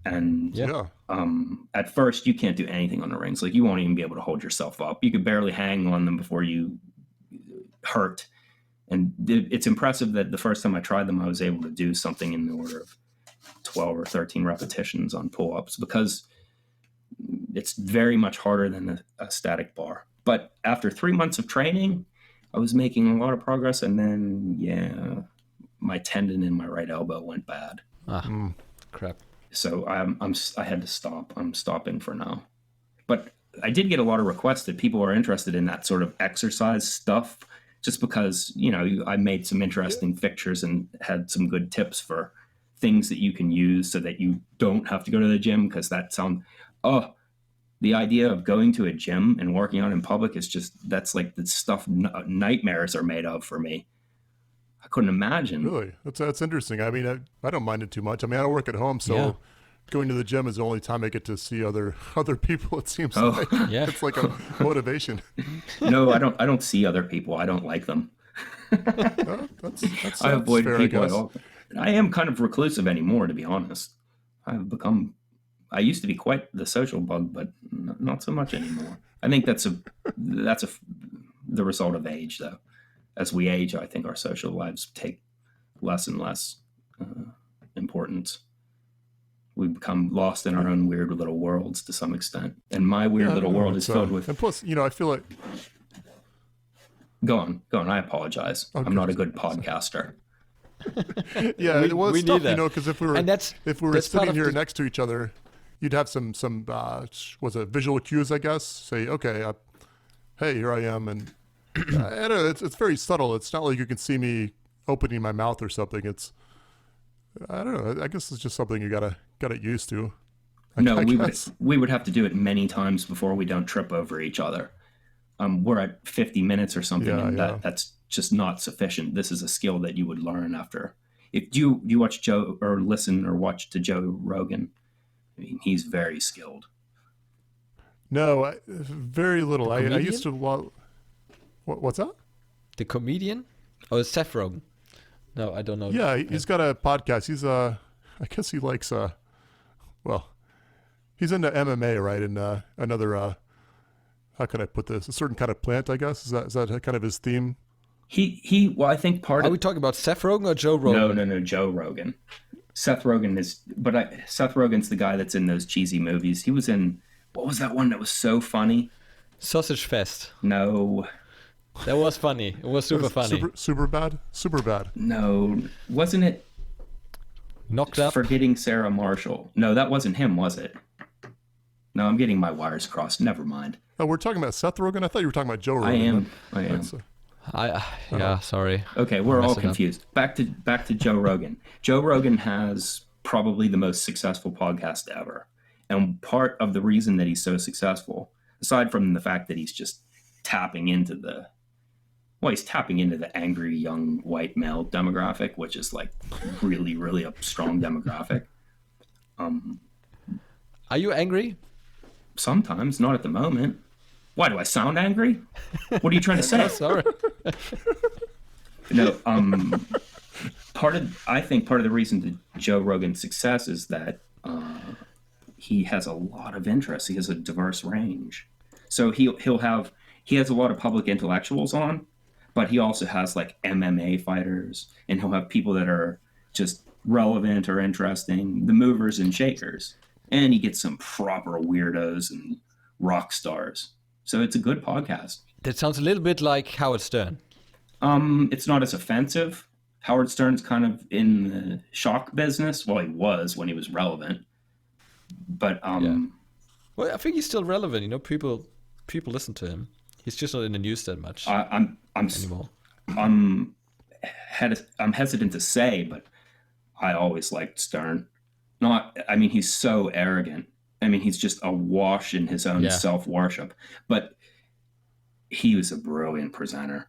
And at first you can't do anything on the rings. Like you won't even be able to hold yourself up. You could barely hang on them before you hurt. And it's impressive that the first time I tried them, I was able to do something in the order of 12 or 13 repetitions on pull-ups, because it's very much harder than a static bar. But after 3 months of training, I was making a lot of progress. And then, my tendon in my right elbow went bad. Crap. So I had to stop. I'm stopping for now. But I did get a lot of requests that people are interested in that sort of exercise stuff, just because, I made some interesting pictures and had some good tips for things that you can use so that you don't have to go to the gym, because the idea of going to a gym and working out in public is just, that's like the stuff nightmares are made of for me. I couldn't imagine. Really? That's interesting. I mean, I don't mind it too much. I mean, I don't work at home, so going to the gym is the only time I get to see other people, it seems like. Yeah. It's like a motivation. No, I don't see other people. I don't like them. That's I avoid fair, people I at guess. all. I am kind of reclusive anymore, to be honest. I used to be quite the social bug, but not so much anymore. I think that's the result of age, though. As we age, I think our social lives take less and less importance. We become lost in our own weird little worlds to some extent. And my weird little world is filled with... And plus, I feel like... Go on. I apologize. Okay. I'm not a good podcaster. Yeah, We it's need tough, that. because if we were that's part sitting of here the- next to each other, you'd have some was it visual cues, I guess. Say, okay, hey, here I am, and I don't know, it's very subtle. It's not like you can see me opening my mouth or something. It's, I don't know. I guess it's just something you gotta get used to. No, I we guess. would have to do it many times before we don't trip over each other. We're at 50 minutes or something, Yeah, and yeah. that's just not sufficient. This is a skill that you would learn after. If you watch Joe or listen or watch to Joe Rogan, I mean, he's very skilled. No, very little. I used to. What's that? The comedian? Oh, it's Seth Rogen. No, I don't know. Yeah, he's got a podcast. He's I guess he likes well, he's into MMA, right? And another how can I put this? A certain kind of plant, I guess. Is that kind of his theme? Well, I think part Are of we talking about Seth Rogen or Joe Rogan? no, Joe Rogan. Seth Rogen Seth Rogen's the guy that's in those cheesy movies. He was in, what was that one that was so funny? Sausage Fest. No, That was funny. It was super funny. Super bad. no, wasn't it? Knocked Up. Forgetting Sarah Marshall. No, that wasn't him, was it? No, I'm getting my wires crossed. Never mind. Oh, we're talking about Seth Rogen. I thought you were talking about Joe Rogan. I am. That's, Sorry. Okay, we're all Messing up. confused. Back to Joe Rogan. Joe Rogan has probably the most successful podcast ever. And part of the reason that he's so successful, aside from the fact that he's just tapping into the angry young white male demographic, which is like really, really a strong demographic. Are you angry? Sometimes, not at the moment. Why, do I sound angry? What are you trying to say? Sorry. No, I think part of the reason to Joe Rogan's success is that he has a lot of interests. He has a diverse range. So he has a lot of public intellectuals on, but he also has like MMA fighters, and he'll have people that are just relevant or interesting, the movers and shakers. And he gets some proper weirdos and rock stars. So it's a good podcast. That sounds a little bit like Howard Stern. It's not as offensive. Howard Stern's kind of in the shock business. Well, he was when he was relevant. But Well, I think he's still relevant. People listen to him. He's just not in the news that much I'm anymore. I'm hesitant to say, but I always liked Stern. He's so arrogant. He's just awash in his own self-worship. But he was a brilliant presenter.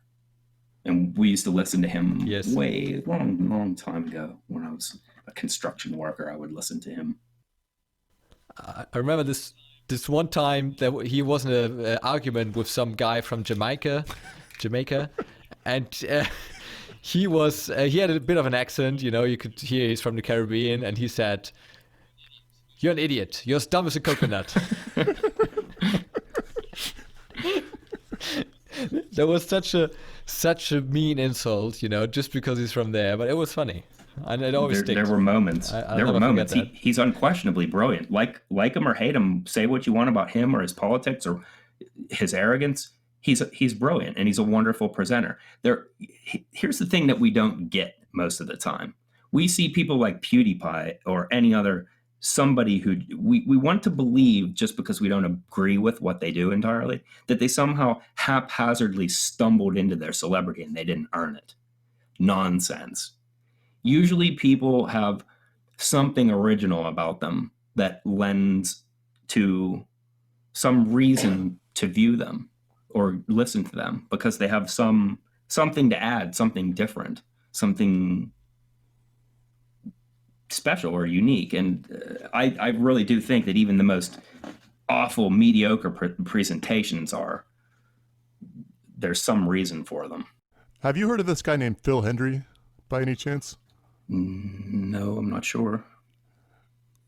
And we used to listen to him way long time ago. When I was a construction worker, I would listen to him. I remember this one time that he was in an argument with some guy from Jamaica, and he had a bit of an accent. You could hear he's from the Caribbean, and he said, "You're an idiot. You're as dumb as a coconut." That was such a mean insult, just because he's from there. But it was funny, and it always sticks. There were moments. I'll There were never moments. forget that. He's unquestionably brilliant. Like him or hate him, say what you want about him or his politics or his arrogance. He's brilliant, and he's a wonderful presenter. Here's the thing that we don't get most of the time. We see people like PewDiePie or any other somebody who we want to believe, just because we don't agree with what they do entirely, that they somehow haphazardly stumbled into their celebrity and they didn't earn it. Nonsense. Usually people have something original about them that lends to some reason to view them or listen to them, because they have something to add, something different, something special or unique. And I really do think that even the most awful, mediocre presentations there's some reason for them. Have you heard of this guy named Phil Hendry by any chance? No, I'm not sure.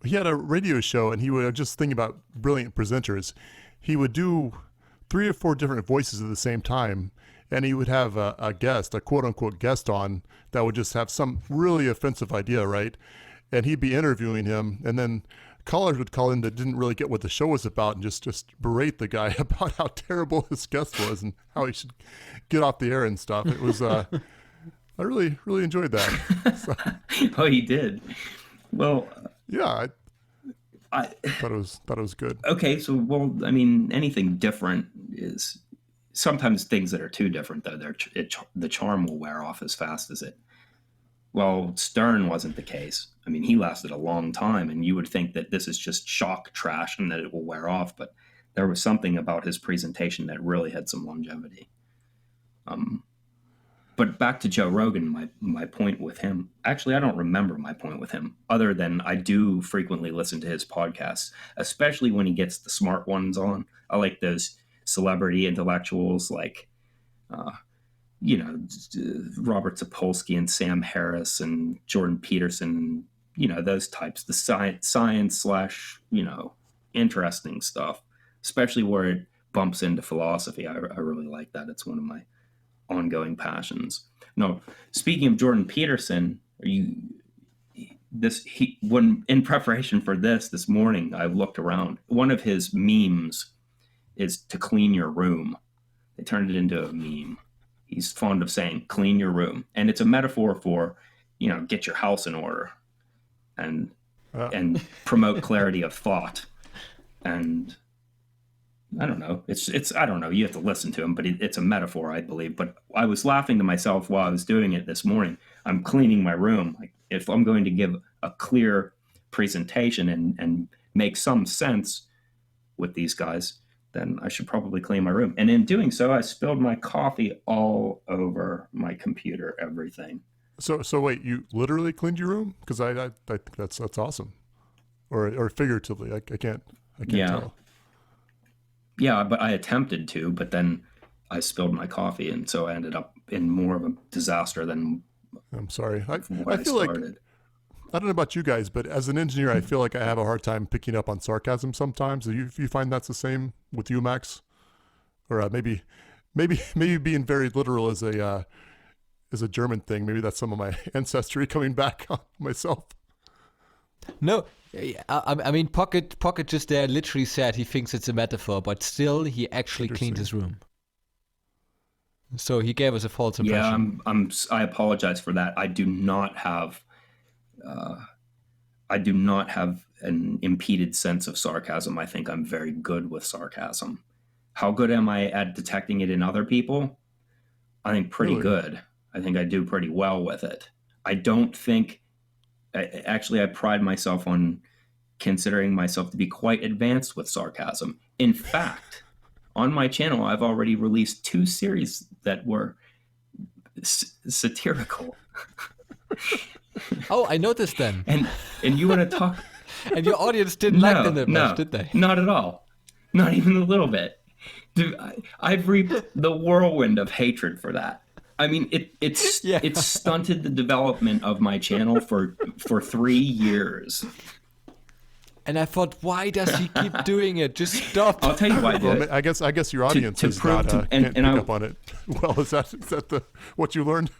He had a radio show, and he would, just think about brilliant presenters, he would do 3 or 4 different voices at the same time, and he would have a guest, a quote-unquote guest on, that would just have some really offensive idea, right? And he'd be interviewing him, and then callers would call in that didn't really get what the show was about and just berate the guy about how terrible his guest was and how he should get off the air and stuff. It was, I really, really enjoyed that. So, Oh, he did. Well, yeah, I thought it was good. okay, so, well, I mean, anything different is sometimes things that are too different, though, the charm will wear off as fast as it. Well, Stern wasn't the case. I mean, he lasted a long time, and you would think that this is just shock trash and that it will wear off, but there was something about his presentation that really had some longevity. But back to Joe Rogan, my point with him, actually, I don't remember my point with him, other than I do frequently listen to his podcasts, especially when he gets the smart ones on. I like those celebrity intellectuals like, Robert Sapolsky and Sam Harris and Jordan Peterson, those types, the science / interesting stuff, especially where it bumps into philosophy. I really like that. It's one of my ongoing passions. No, speaking of Jordan Peterson, when in preparation for this morning, I looked around. One of his memes is to clean your room. They turned it into a meme. He's fond of saying, clean your room. And it's a metaphor for, get your house in order and promote clarity of thought. And I don't know. I don't know. You have to listen to him, but it's a metaphor, I believe. But I was laughing to myself while I was doing it this morning. I'm cleaning my room. Like, if I'm going to give a clear presentation and make some sense with these guys, then I should probably clean my room. And in doing so, I spilled my coffee all over my computer, everything. So wait, you literally cleaned your room? Because I think that's awesome, or figuratively. I can't tell. Yeah, but I attempted to, but then I spilled my coffee, and so I ended up in more of a disaster than. I'm sorry. I feel started. like, I don't know about you guys, but as an engineer, I feel like I have a hard time picking up on sarcasm sometimes. Do you find that's the same with you, Max? Or maybe being very literal is a German thing. Maybe that's some of my ancestry coming back on myself. No, I mean, Pocket just there literally said he thinks it's a metaphor, but still he actually cleaned his room. So he gave us a false impression. Yeah, I apologize for that. I do not have an impeded sense of sarcasm. I think I'm very good with sarcasm. How good am I at detecting it in other people? I think pretty good. I think I do pretty well with it. I don't think, actually, I pride myself on considering myself to be quite advanced with sarcasm. In fact, on my channel, I've already released 2 series that were satirical. Oh, I noticed then. And you want to talk? And your audience didn't like them that much, did they? Not at all. Not even a little bit. Dude, I've reaped the whirlwind of hatred for that. I mean, it stunted the development of my channel for 3 years. And I thought, why does he keep doing it? Just stop. I'll tell you why I did. Well, I guess your audience can't pick up on it. Well, is that what you learned?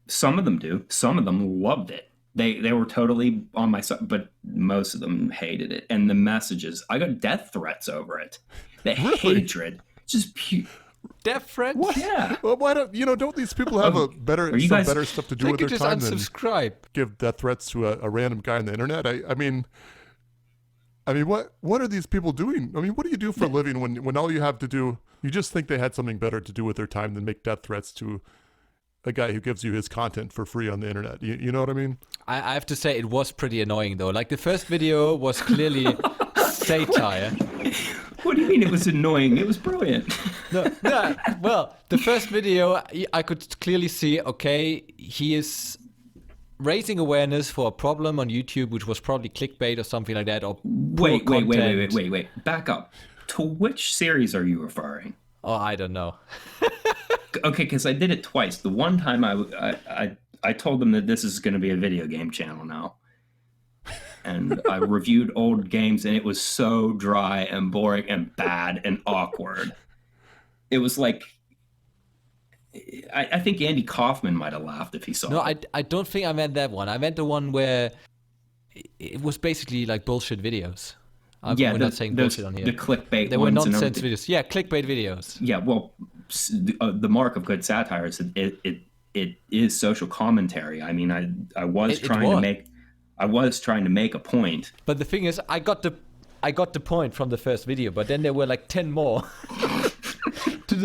Some of them do. Some of them loved it. They were totally on my side, but most of them hated it. And the messages, I got death threats over it. The hatred, just pure. Death threats? What? Yeah. Well, why don't these people have better stuff to do with their time than give death threats to a random guy on the internet? I mean, what are these people doing? I mean, what do you do for a living when all you have to do, you just think they had something better to do with their time than make death threats to a guy who gives you his content for free on the internet. You know what I mean? I have to say it was pretty annoying though. Like the first video was clearly satire. What do you mean it was annoying? It was brilliant. No, well, the first video I could clearly see, okay, he is raising awareness for a problem on YouTube, which was probably clickbait or something like that, or Wait. Back up. To which series are you referring? Oh, I don't know. Okay, because I did it twice. The one time I told them that this is going to be a video game channel now. And I reviewed old games, and it was so dry and boring and bad and awkward. It was like, I think Andy Kaufman might have laughed if he saw it. No, I don't think I meant that one. I meant the one where it was basically like bullshit videos. We're not saying bullshit on here. The clickbait They were ones and nonsense everything. videos. Yeah, clickbait videos. Yeah, well, the mark of good satire is that it is social commentary. I mean, I was trying to make a point. But the thing is, I got the point from the first video, but then there were like 10 more. to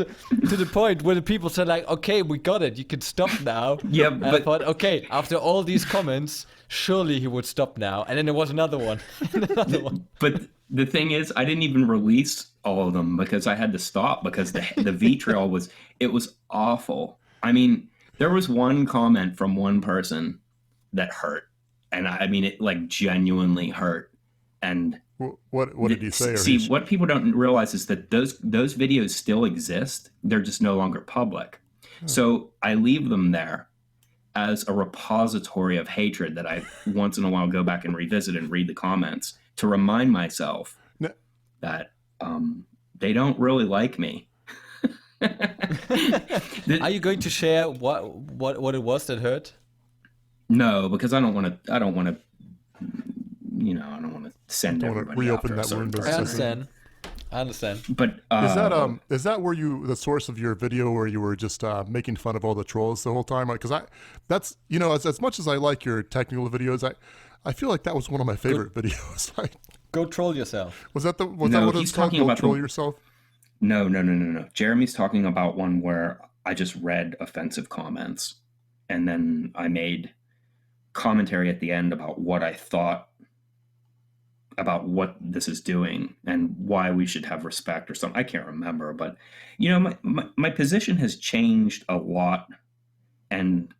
the point where the people said like, okay, we got it, you can stop now. Yeah, and but I thought, okay, after all these comments, surely he would stop now. And then there was another one. And another one. But the thing is, I didn't even release all of them because I had to stop because the vitriol was awful. I mean, there was one comment from one person that hurt, and I mean it like genuinely hurt. And what did he say? See, what people don't realize is that those videos still exist. They're just no longer public. So I leave them there as a repository of hatred that I once in a while go back and revisit and read the comments to remind myself that they don't really like me. Are you going to share what it was that hurt? No, because I don't want to. I don't want to send everybody reopen after that wound. I understand. But is that where the source of your video where you were just making fun of all the trolls the whole time? Because that's as much as I like your technical videos, I feel like that was one of my favorite videos. Like, go troll yourself. Was that what it's called? Go troll yourself? No. Jeremy's talking about one where I just read offensive comments, and then I made commentary at the end about what I thought about what this is doing and why we should have respect or something. I can't remember, but my position has changed a lot, and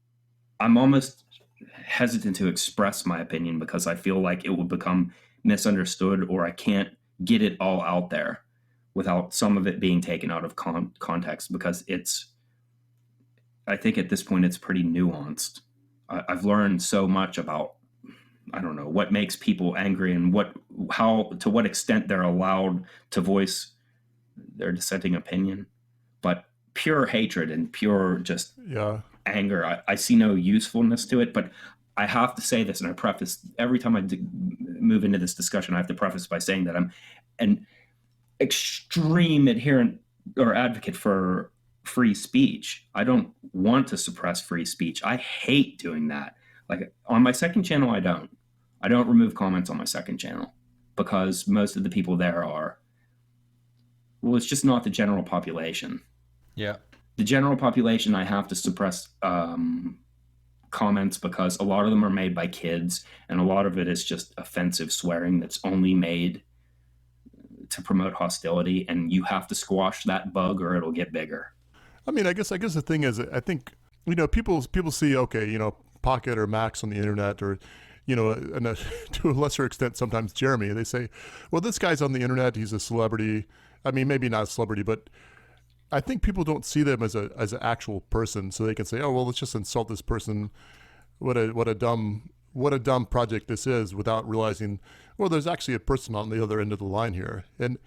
I'm almost hesitant to express my opinion because I feel like it will become misunderstood, or I can't get it all out there without some of it being taken out of context, because I think at this point it's pretty nuanced. I've learned so much about, I don't know, what makes people angry and to what extent they're allowed to voice their dissenting opinion. But pure hatred and pure just anger, I see no usefulness to it. But I have to say this, and I preface every time I move into this discussion, I have to preface by saying that I'm an extreme adherent or advocate for free speech. I don't want to suppress free speech. I hate doing that. Like on my second channel, I don't remove comments on my second channel because most of the people there it's just not the general population. Yeah. The general population, I have to suppress comments because a lot of them are made by kids, and a lot of it is just offensive swearing that's only made to promote hostility, and you have to squash that bug or it'll get bigger. I mean, I guess the thing is, I think, people see, okay, Pocket or Max on the internet, or, and to a lesser extent, sometimes Jeremy, they say, well, this guy's on the internet, he's a celebrity. I mean, maybe not a celebrity, but I think people don't see them as an actual person, so they can say, oh, well, let's just insult this person. What a dumb project this is, without realizing, well, there's actually a person on the other end of the line here. And,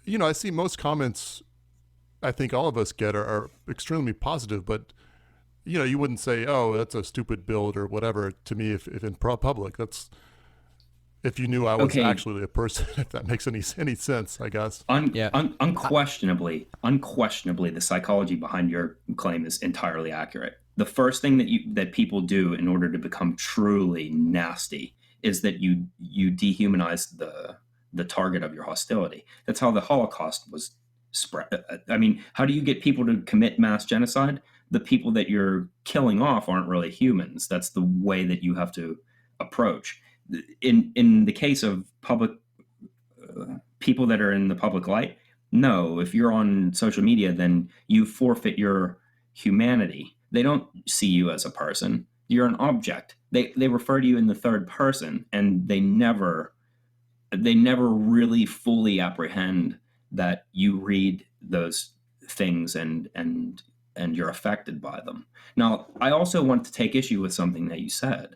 I see most comments I think all of us get are extremely positive, but you wouldn't say, oh, that's a stupid build or whatever to me if in public. That's if you knew I was actually a person, if that makes any sense, I guess. Unquestionably, the psychology behind your claim is entirely accurate. The first thing that people do in order to become truly nasty is that you dehumanize the target of your hostility. That's how the Holocaust was spread. I mean, how do you get people to commit mass genocide? the people that you're killing off aren't really humans. That's the way that you have to approach. In the case of public people that are in the public light, no, if you're on social media, then you forfeit your humanity. They don't see you as a person. You're an object. They refer to you in the third person, and they never really fully apprehend that you read those things and you're affected by them. Now, I also want to take issue with something that you said.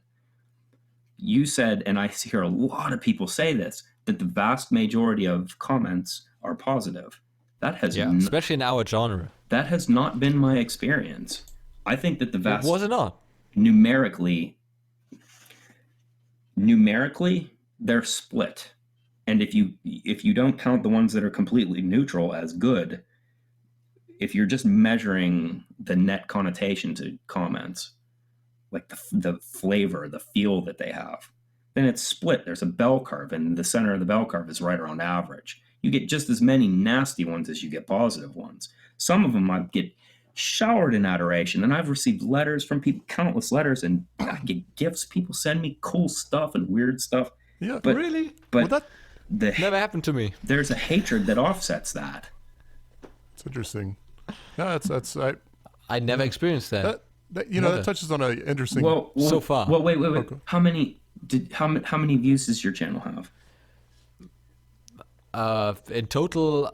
You said, and I hear a lot of people say this, that the vast majority of comments are positive. That has especially in our genre. That has not been my experience. I think that the vast Was it not? numerically they're split. And if you don't count the ones that are completely neutral as good, if you're just measuring the net connotation to comments, like the flavor, the feel that they have, then it's split. There's a bell curve, and the center of the bell curve is right around average. You get just as many nasty ones as you get positive ones. Some of them I get showered in adoration, and I've received letters from people, countless letters, and I get gifts. People send me cool stuff and weird stuff. Yeah, but really? But well, never happened to me. There's a hatred that offsets that. It's interesting. Yeah, I never experienced that. That touches on an interesting. Well, so far. Well, wait. Okay. How many views does your channel have? In total,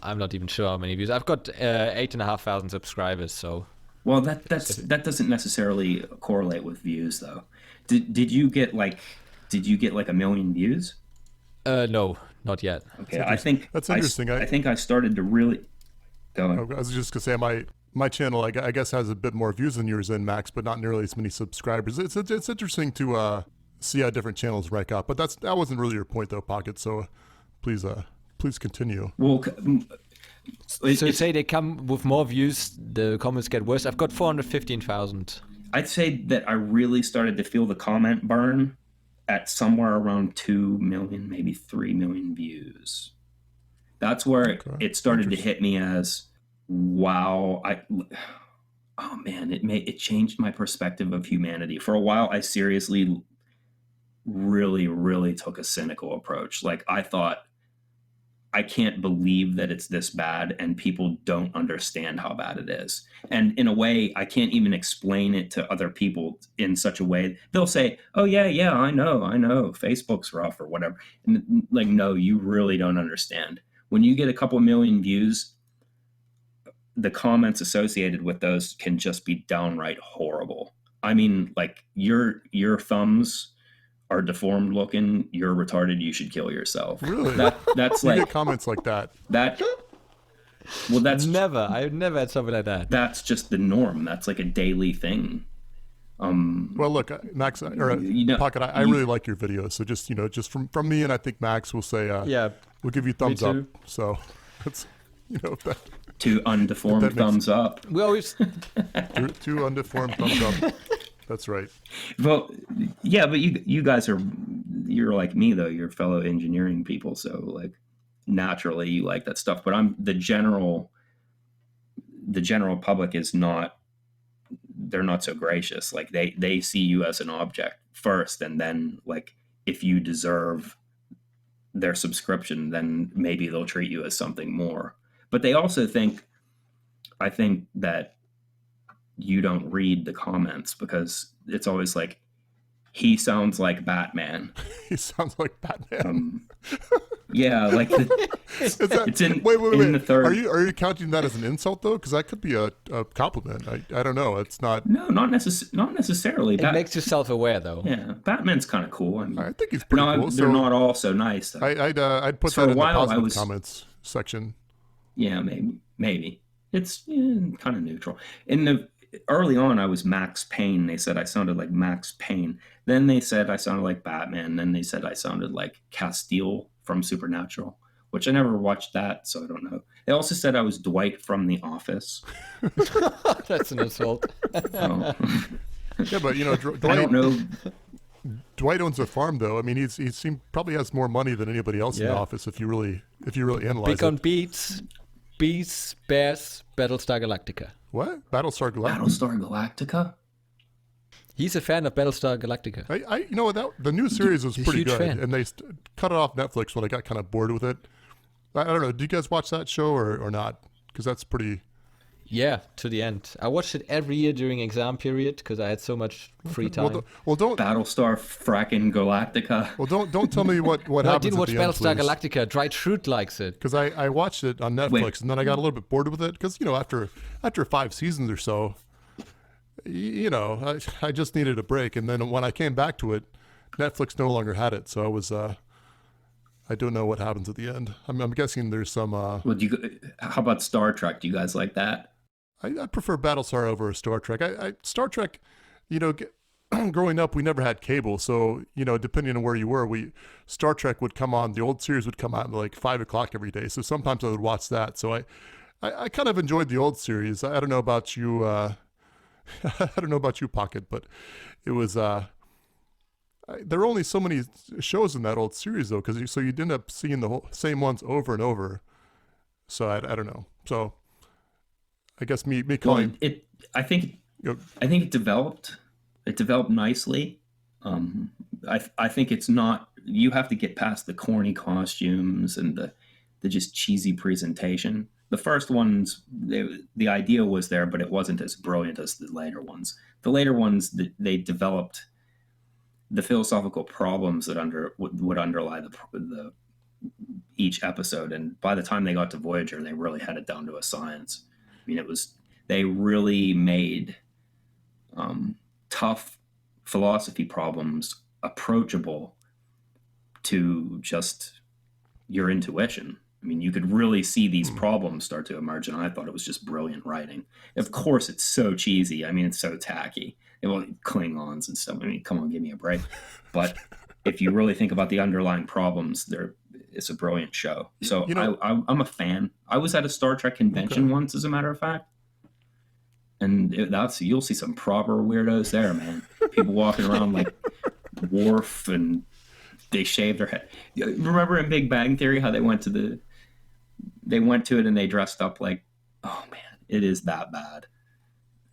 I'm not even sure how many views. I've got 8,500 subscribers. So. Well, that doesn't necessarily correlate with views, though. Did you get like a million views? No, not yet. Okay, I think that's interesting. I think I started to really. Go on. I was just gonna say my channel, I guess, has a bit more views than yours in, Max, but not nearly as many subscribers. It's interesting to see how different channels rank up. But that wasn't really your point, though, Pocket. So please continue. Well, so you say they come with more views, the comments get worse. I've got 415,000. I'd say that I really started to feel the comment burn at somewhere around 2 million, maybe 3 million views. That's where it started to hit me as, wow, oh man, it changed my perspective of humanity. For a while, I seriously really, really took a cynical approach. Like, I thought, I can't believe that it's this bad and people don't understand how bad it is. And in a way, I can't even explain it to other people in such a way. They'll say, oh yeah, I know, Facebook's rough or whatever. And like, no, you really don't understand. When you get a couple million views, the comments associated with those can just be downright horrible. I mean, like, your thumbs are deformed looking, you're retarded, you should kill yourself. Really? That's you like get comments like that. That's I've never had something like that. That's just the norm. That's like a daily thing. Well, look, Max, Pocket, I really like your videos. So just from me, and I think Max will say, we'll give you thumbs up. So that's, that. Two undeformed thumbs up. We always two undeformed thumbs up. That's right. Well, yeah, but you guys you're like me though. You're fellow engineering people, so like naturally you like that stuff. But the general public is not. They're not so gracious. Like they see you as an object first, and then like if you deserve their subscription, then maybe they'll treat you as something more. But they also I think that you don't read the comments because it's always like, he sounds like Batman. He sounds like Batman. Yeah, like it's in. Wait. In the third. Are you counting that as an insult though? Because that could be a compliment. I don't know. It's not. No, not necessarily. It makes you self-aware though. Yeah, Batman's kind of cool. I mean, I think he's pretty cool. They're not all so nice. Though. I'd put that in the positive comments section. Yeah, maybe it's kind of neutral. Early on, I was Max Payne. They said I sounded like Max Payne. Then they said I sounded like Batman. Then they said I sounded like Castile from Supernatural, which I never watched that, so I don't know. They also said I was Dwight from The Office. That's an insult. Yeah, but Dwight, I don't know. Dwight owns a farm, though. I mean, he probably has more money than anybody else in the office if you really analyze Big on beats Bees, Bears, Battlestar Galactica. What? Battlestar Galactica? Battlestar Galactica? He's a fan of Battlestar Galactica. You know what? The new series was He's a pretty huge good, fan. and they cut it off Netflix when I got kind of bored with it. I don't know. Do you guys watch that show or not? Because that's pretty. Yeah, to the end. I watched it every year during exam period because I had so much free time. Well, don't. Battlestar fracking Galactica. Well, don't tell me what No, I happens didn't at watch the end, Battlestar please. Galactica. Dwight Schrute likes it. Because I watched it on Netflix, Wait. and then I got a little bit bored with it. Because after 5 seasons or so, I just needed a break. And then when I came back to it, Netflix no longer had it. So I was I don't know what happens at the end. I'm guessing there's some. Well, how about Star Trek? Do you guys like that? I prefer Battlestar over Star Trek. Star Trek, growing up, we never had cable, so depending on where you were, Star Trek would come on. The old series would come out at like 5 o'clock every day. So sometimes I would watch that. So I kind of enjoyed the old series. I don't know about you. I don't know about you, Pocket, but it was. There were only so many shows in that old series though, so you'd end up seeing the same ones over and over. So I don't know. So. I guess me calling it. I think it developed. It developed nicely. I think it's not. You have to get past the corny costumes and the just cheesy presentation. The first ones, the idea was there, but it wasn't as brilliant as the later ones. The later ones, they developed the philosophical problems that would underlie the each episode, and by the time they got to Voyager, they really had it down to a science. I mean, they really made tough philosophy problems approachable to just your intuition. I mean, you could really see these problems start to emerge, and I thought it was just brilliant writing. Of course, it's so cheesy. I mean, it's so tacky. Klingons and stuff. I mean, come on, give me a break. But if you really think about the underlying problems, it's a brilliant show. So I'm a fan. I was at a Star Trek convention once, as a matter of fact, and you'll see some proper weirdos there, man. People walking around like Worf, and they shave their head. Remember in Big Bang Theory how they went to it and they dressed up like, oh man, it is that bad.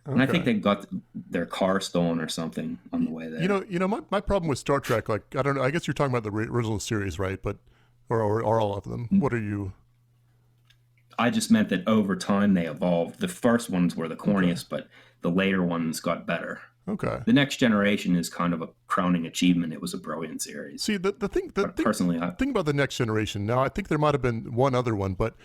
Okay. And I think they got their car stolen or something on the way there. My problem with Star Trek, like, I don't know, I guess you're talking about the original series, right? But or all of them. What are you? I just meant that over time they evolved. The first ones were the corniest, but the later ones got better. Okay. The Next Generation is kind of a crowning achievement. It was a brilliant series. See, the thing about the Next Generation. Now, I think there might have been one other one, but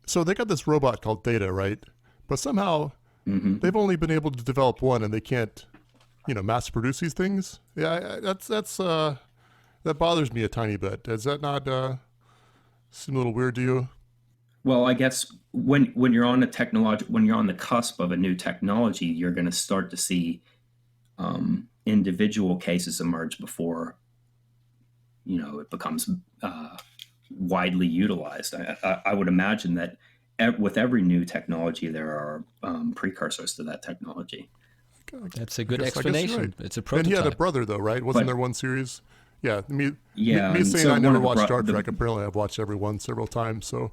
so they got this robot called Data, right? But somehow they've only been able to develop one, and they can't, mass produce these things. Yeah, that bothers me a tiny bit. Does that not seem a little weird to you? Well, I guess when you're on the cusp of a new technology, you're going to start to see individual cases emerge before it becomes widely utilized. I would imagine that with every new technology, there are precursors to that technology. That's a good explanation. Right. It's a prototype. And he had a brother, though, right? Wasn't there one series? Yeah, me saying so I never watched Star Trek. Apparently, I've watched every one several times. So,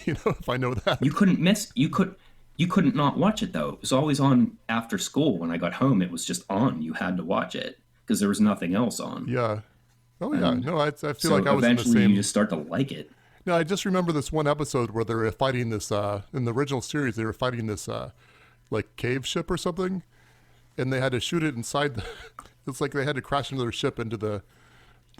if I know that, you couldn't not watch it though. It was always on after school. When I got home, it was just on. You had to watch it because there was nothing else on. Yeah. Oh yeah. No, I feel so like I was in the same. Eventually, you just start to like it. No, I just remember this one episode where they were fighting this in the original series. They were fighting this like cave ship or something, and they had to shoot it inside. It's like they had to crash into their ship into the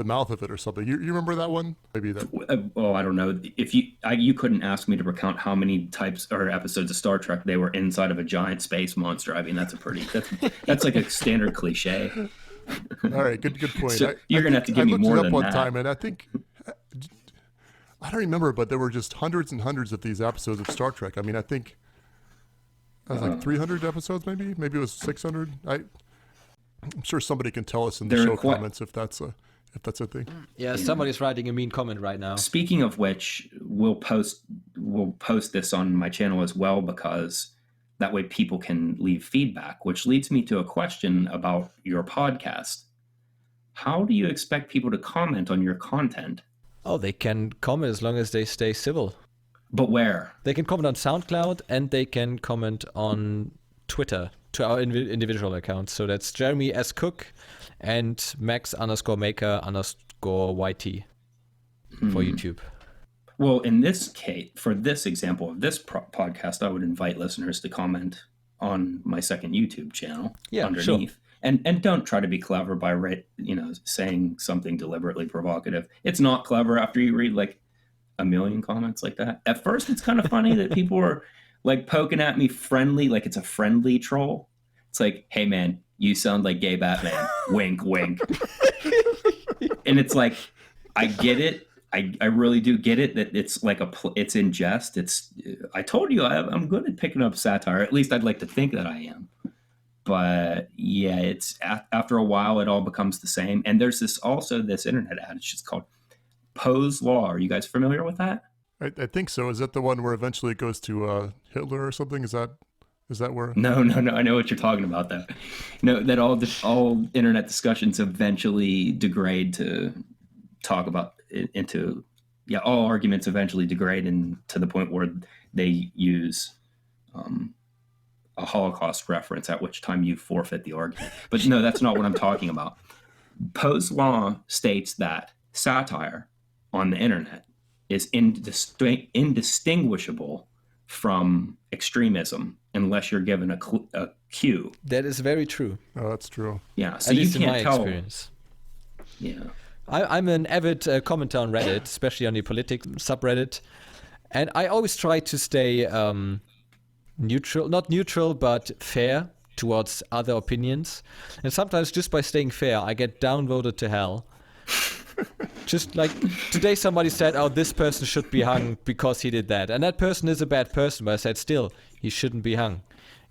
mouth of it or something. You remember that one? Maybe that. Oh, I don't know. If you couldn't ask me to recount how many types or episodes of Star Trek they were inside of a giant space monster. I mean, that's like a standard cliche. All right, good point. So you're gonna have to give me more than that. I looked it up one time, and I think I don't remember, but there were just hundreds and hundreds of these episodes of Star Trek. I mean, I think it was like 300 episodes, maybe it was 600. I'm sure somebody can tell us in the show comments if that's a thing. Yeah, somebody's writing a mean comment right now. Speaking of which, we'll post this on my channel as well, because that way people can leave feedback, which leads me to a question about your podcast. How do you expect people to comment on your content? Oh, they can comment as long as they stay civil. But where? They can comment on SoundCloud and they can comment on Twitter to our individual accounts. So that's Jeremy S. Cook and Max_Maker_YT for YouTube. Well, in this case, for this example of this podcast, I would invite listeners to comment on my second YouTube channel underneath. Sure. And don't try to be clever by saying something deliberately provocative. It's not clever after you read like a million comments like that. At first, it's kind of funny that people are like poking at me friendly, like it's a friendly troll. It's like, hey man, you sound like gay Batman. Wink, wink. And it's like, I get it. I really do get it that it's like it's in jest. I told you I'm good at picking up satire. At least I'd like to think that I am. But yeah, it's after a while it all becomes the same. And there's this internet adage. It's called Poe's Law. Are you guys familiar with that? I think so. Is that the one where eventually it goes to Hitler or something? Is that where? No. I know what you're talking about. Though. No, that all internet discussions eventually degrade to talk about into all arguments eventually degrade to the point where they use a Holocaust reference, at which time you forfeit the argument. But no, that's not what I'm talking about. Poe's Law states that satire on the internet is indistinguishable from extremism unless you're given a cue. That is very true. Oh, that's true. Yeah, so at you least can't in my tell. Experience. Yeah. I'm an avid commenter on Reddit, especially on the politics subreddit. And I always try to stay not neutral, but fair towards other opinions. And sometimes just by staying fair, I get downvoted to hell. Just like today somebody said, oh, this person should be hung because he did that. And that person is a bad person, but I said, still, he shouldn't be hung.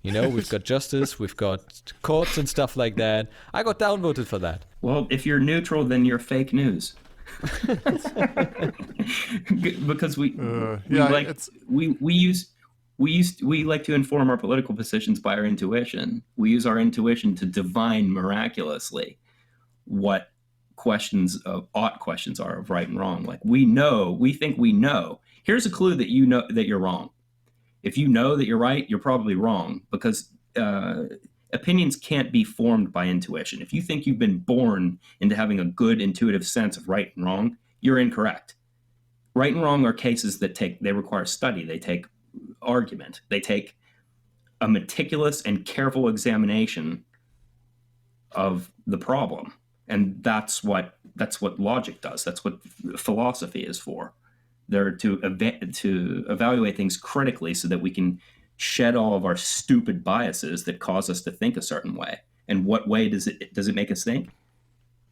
You know, we've got justice, we've got courts and stuff like that. I got downvoted for that. Well, if you're neutral, then you're fake news. Because we like to inform our political positions by our intuition. We use our intuition to divine miraculously what ought questions are of right and wrong. Like we think we know. Here's a clue that you know that you're wrong. If you know that you're right, you're probably wrong, because opinions can't be formed by intuition. If you think you've been born into having a good intuitive sense of right and wrong, you're incorrect. Right and wrong are cases that require study. They take argument. They take a meticulous and careful examination of the problem. And that's what logic does. That's what philosophy is for. They're to evaluate things critically so that we can shed all of our stupid biases that cause us to think a certain way. And what way does it make us think?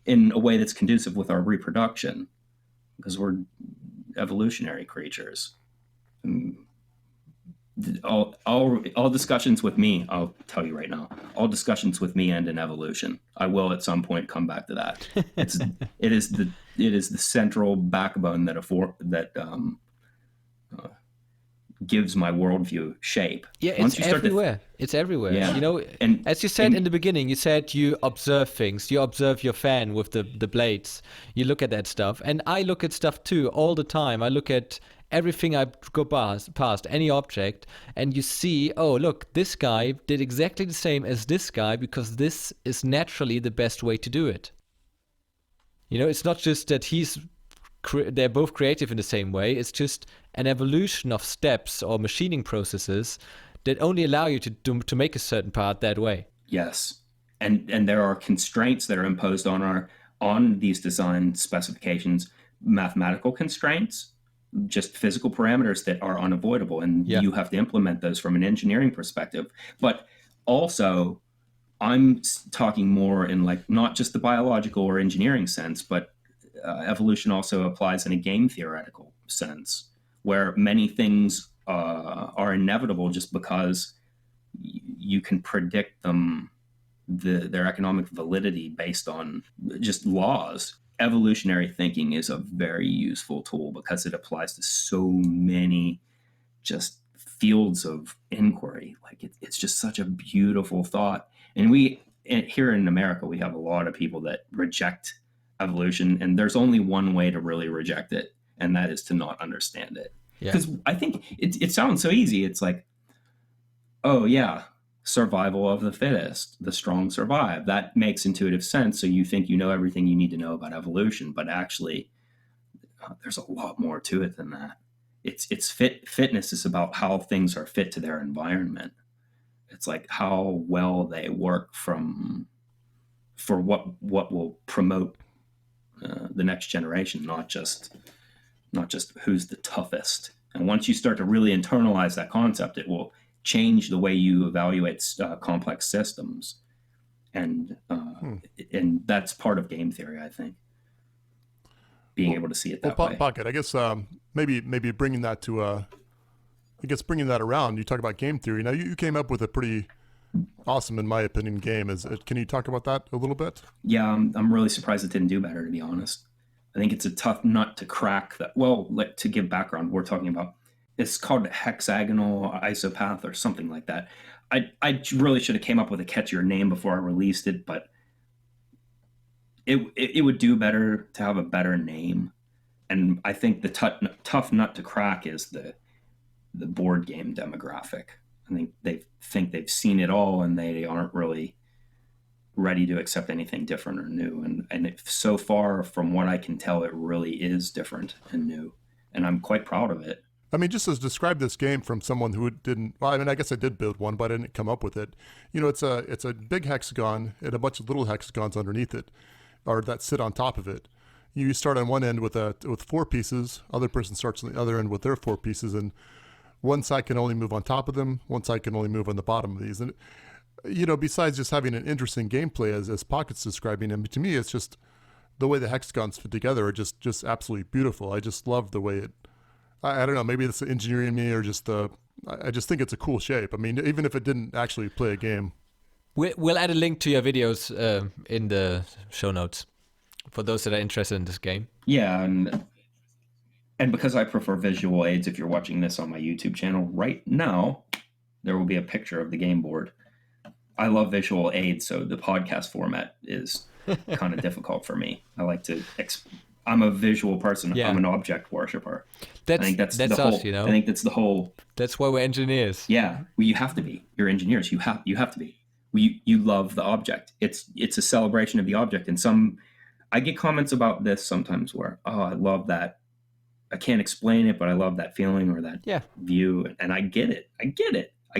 In a way that's conducive with our reproduction, because we're evolutionary creatures. All discussions with me, I'll tell you right now, all discussions with me end in evolution. I will at some point come back to that. It is the central backbone that gives my worldview shape. Yeah, it's everywhere. It's everywhere. Yeah. You know, and as you said in the beginning, you said you observe things. You observe your fan with the blades. You look at that stuff. And I look at stuff too all the time. I look at everything I go past, any object, and you see, oh, look, this guy did exactly the same as this guy because this is naturally the best way to do it. You know, it's not just that they're both creative in the same way. It's just an evolution of steps or machining processes that only allow you to make a certain part that way. Yes, and there are constraints that are imposed on these design specifications, mathematical constraints, just physical parameters that are unavoidable, and you have to implement those from an engineering perspective. But also, I'm talking more in like not just the biological or engineering sense, but evolution also applies in a game theoretical sense, where many things are inevitable just because you can predict their economic validity based on just laws. Evolutionary thinking is a very useful tool because it applies to so many just fields of inquiry. Like it's just such a beautiful thought. And here in America, we have a lot of people that reject evolution, and there's only one way to really reject it, and that is to not understand it. Yeah. Because I think it sounds so easy. It's like, oh yeah, survival of the fittest, the strong survive. That makes intuitive sense. So you think you know everything you need to know about evolution, but actually, there's a lot more to it than that. Fitness is about how things are fit to their environment. It's like how well they work for what will promote the next generation, not just who's the toughest. And once you start to really internalize that concept, it will change the way you evaluate complex systems, and that's part of game theory, I think. Being able to see it that way. Pocket, I guess maybe bringing that to bringing that around. You talk about game theory. Now you came up with a pretty awesome, in my opinion, game. Can you talk about that a little bit? Yeah, I'm really surprised it didn't do better, to be honest. I think it's a tough nut to crack. Like, to give background, we're talking about, it's called hexagonal isopath or something like that. I really should have came up with a catchier name before I released it, but it would do better to have a better name. And I think the tough nut to crack is the board game demographic. I think they've seen it all, and they aren't really ready to accept anything different or new. And so far, from what I can tell, it really is different and new. And I'm quite proud of it. I mean, just to describe this game from someone who didn't, well, I mean, I guess I did build one, but I didn't come up with it. You know, it's a big hexagon and a bunch of little hexagons underneath it, or that sit on top of it. You start on one end with 4 pieces. Other person starts on the other end with their 4 pieces, and one side can only move on top of them. One side can only move on the bottom of these. And, you know, besides just having an interesting gameplay, as Pocket's describing, and to me, it's just the way the hexagons fit together are just absolutely beautiful. I just love the way it. I don't know. Maybe it's the engineering me, or just I just think it's a cool shape. I mean, even if it didn't actually play a game. We'll add a link to your videos in the show notes for those that are interested in this game. Yeah, and because I prefer visual aids, if you're watching this on my YouTube channel right now, there will be a picture of the game board. I love visual aids, so the podcast format is kind of difficult for me. I like to. I'm a visual person. Yeah. I'm an object worshiper. I think that's the whole, us, you know. I think that's the whole. That's why we're engineers. Yeah, well, you have to be. You're engineers. You have to be. You love the object. It's a celebration of the object. And I get comments about this sometimes where, oh, I love that. I can't explain it, but I love that feeling or that view, and I get it. I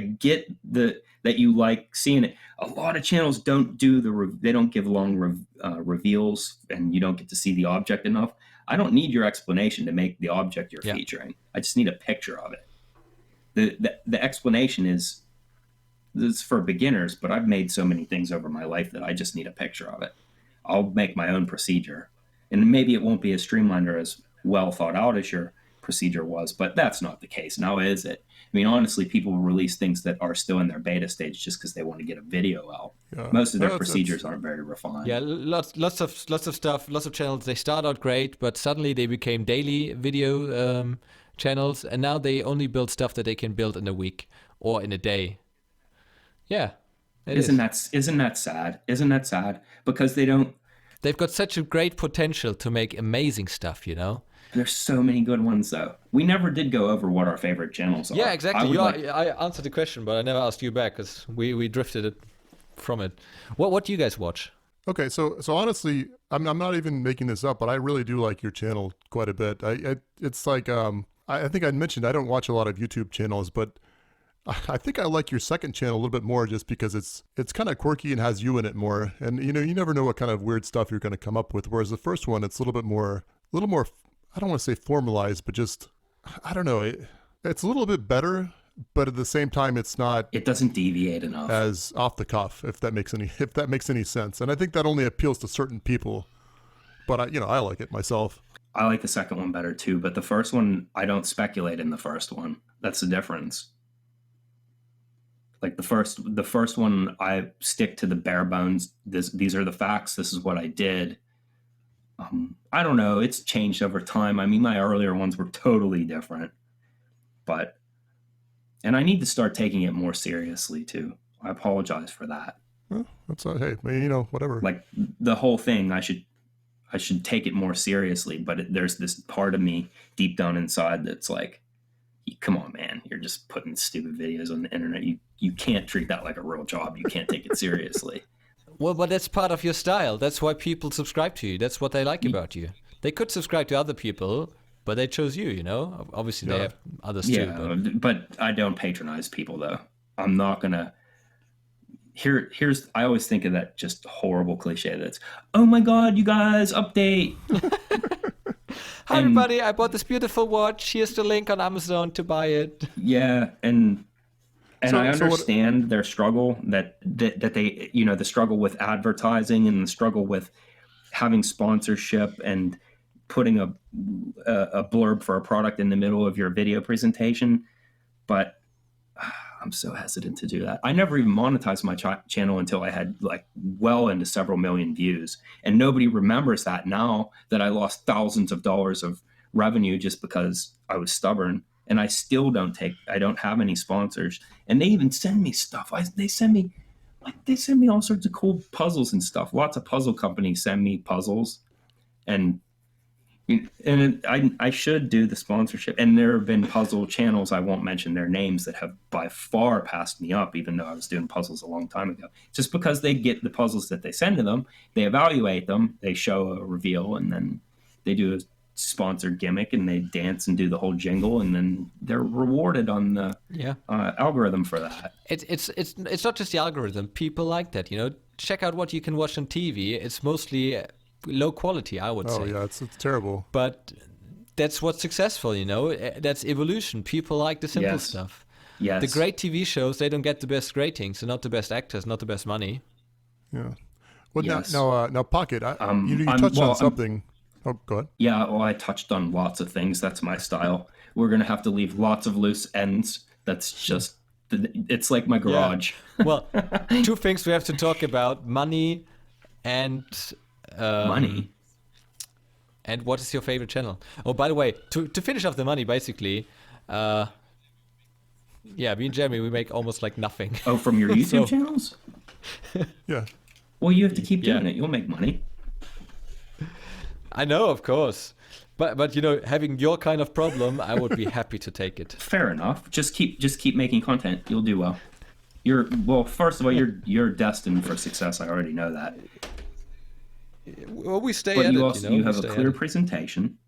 get that you like seeing it. A lot of channels don't they don't give long reveals, and you don't get to see the object enough. I don't need your explanation to make the object you're featuring. I just need a picture of it. The explanation is for beginners, but I've made so many things over my life that I just need a picture of it. I'll make my own procedure, and maybe it won't be as streamlined or as well thought out as your procedure was, but that's not the case now, is it? I mean, honestly, people will release things that are still in their beta stage just because they want to get a video out. Yeah. Most of their procedures aren't very refined. Yeah, lots of stuff, lots of channels. They start out great, but suddenly they became daily video channels, and now they only build stuff that they can build in a week or in a day. Yeah, isn't that sad? Isn't that sad? Because they've got such a great potential to make amazing stuff, you know. There's so many good ones, though. We never did go over what our favorite channels are. Yeah, exactly. I answered the question, but I never asked you back because we drifted from it. What do you guys watch? Okay, so honestly, I'm not even making this up, but I really do like your channel quite a bit. It's like I think I mentioned I don't watch a lot of YouTube channels, but I think I like your second channel a little bit more just because it's kind of quirky and has you in it more. And, you know, you never know what kind of weird stuff you're going to come up with. Whereas the first one, it's a little more, I don't want to say formalized, but just, I don't know. It's a little bit better, but at the same time, it's not. It doesn't deviate enough. As off the cuff, if that makes any sense. And I think that only appeals to certain people. But I like it myself. I like the second one better too. But the first one, I don't speculate in the first one. That's the difference. Like the first one, I stick to the bare bones. These are the facts. This is what I did. I don't know. It's changed over time. I mean, my earlier ones were totally different, and I need to start taking it more seriously too. I apologize for that. Well, that's hey, whatever. Like the whole thing, I should take it more seriously. But there's this part of me deep down inside that's like, come on, man, you're just putting stupid videos on the internet. You can't treat that like a real job. You can't take it seriously. Well, but that's part of your style. That's why people subscribe to you. That's what they like about you. They could subscribe to other people, but they chose you, you know? Obviously, they have others too. But I don't patronize people, though. I'm not going to. I always think of that just horrible cliche that's, oh my God, you guys, update. Hi, everybody, I bought this beautiful watch. Here's the link on Amazon to buy it. Yeah, and I understand their struggle that they, you know, the struggle with advertising and the struggle with having sponsorship and putting a blurb for a product in the middle of your video presentation. But I'm so hesitant to do that. I never even monetized my channel until I had like well into several million views. And nobody remembers that now that I lost thousands of dollars of revenue just because I was stubborn. And I still don't have any sponsors. And they even send me stuff. They send me all sorts of cool puzzles and stuff. Lots of puzzle companies send me puzzles. And I should do the sponsorship. And there have been puzzle channels, I won't mention their names, that have by far passed me up, even though I was doing puzzles a long time ago. Just because they get the puzzles that they send to them, they evaluate them, they show a reveal, and then they do a sponsored gimmick and they dance and do the whole jingle, and then they're rewarded on the algorithm for that. It's not just the algorithm. People like that, you know. Check out what you can watch on TV. It's mostly low quality, I would say. Oh yeah, it's terrible. But that's what's successful, you know. That's evolution. People like the simple stuff. Yes. The great TV shows, they don't get the best ratings, and not the best actors, not the best money. Yeah. Well, now, Pocket, you touched on something. Oh, go ahead. Yeah, well, I touched on lots of things. That's my style. We're going to have to leave lots of loose ends. That's just, it's like my garage. Yeah. Well, two things we have to talk about: money and money. And what is your favorite channel? Oh, by the way, to finish off the money, basically, me and Jeremy, we make almost like nothing. Oh, from your YouTube channels? Yeah. Well, you have to keep doing it. You'll make money. I know, of course. But you know, having your kind of problem, I would be happy to take it. Fair enough. Just keep making content. You'll do well. First of all, you're destined for success. I already know that. Well, we stay but at you it. Also, you have a clear presentation.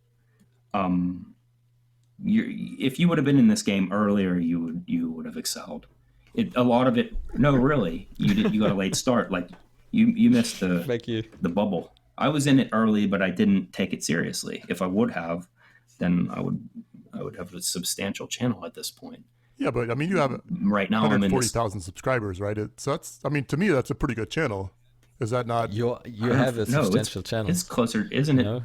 If you would have been in this game earlier, you would have excelled. A lot of it. No, really, you got a late start. Like you missed the bubble. I was in it early, but I didn't take it seriously. If I would have, then I would have a substantial channel at this point. Yeah, but I mean, you have right now 140,000 subscribers, right? So that's, I mean, to me, that's a pretty good channel. Is that not? You have a substantial channel. It's closer, isn't it? No?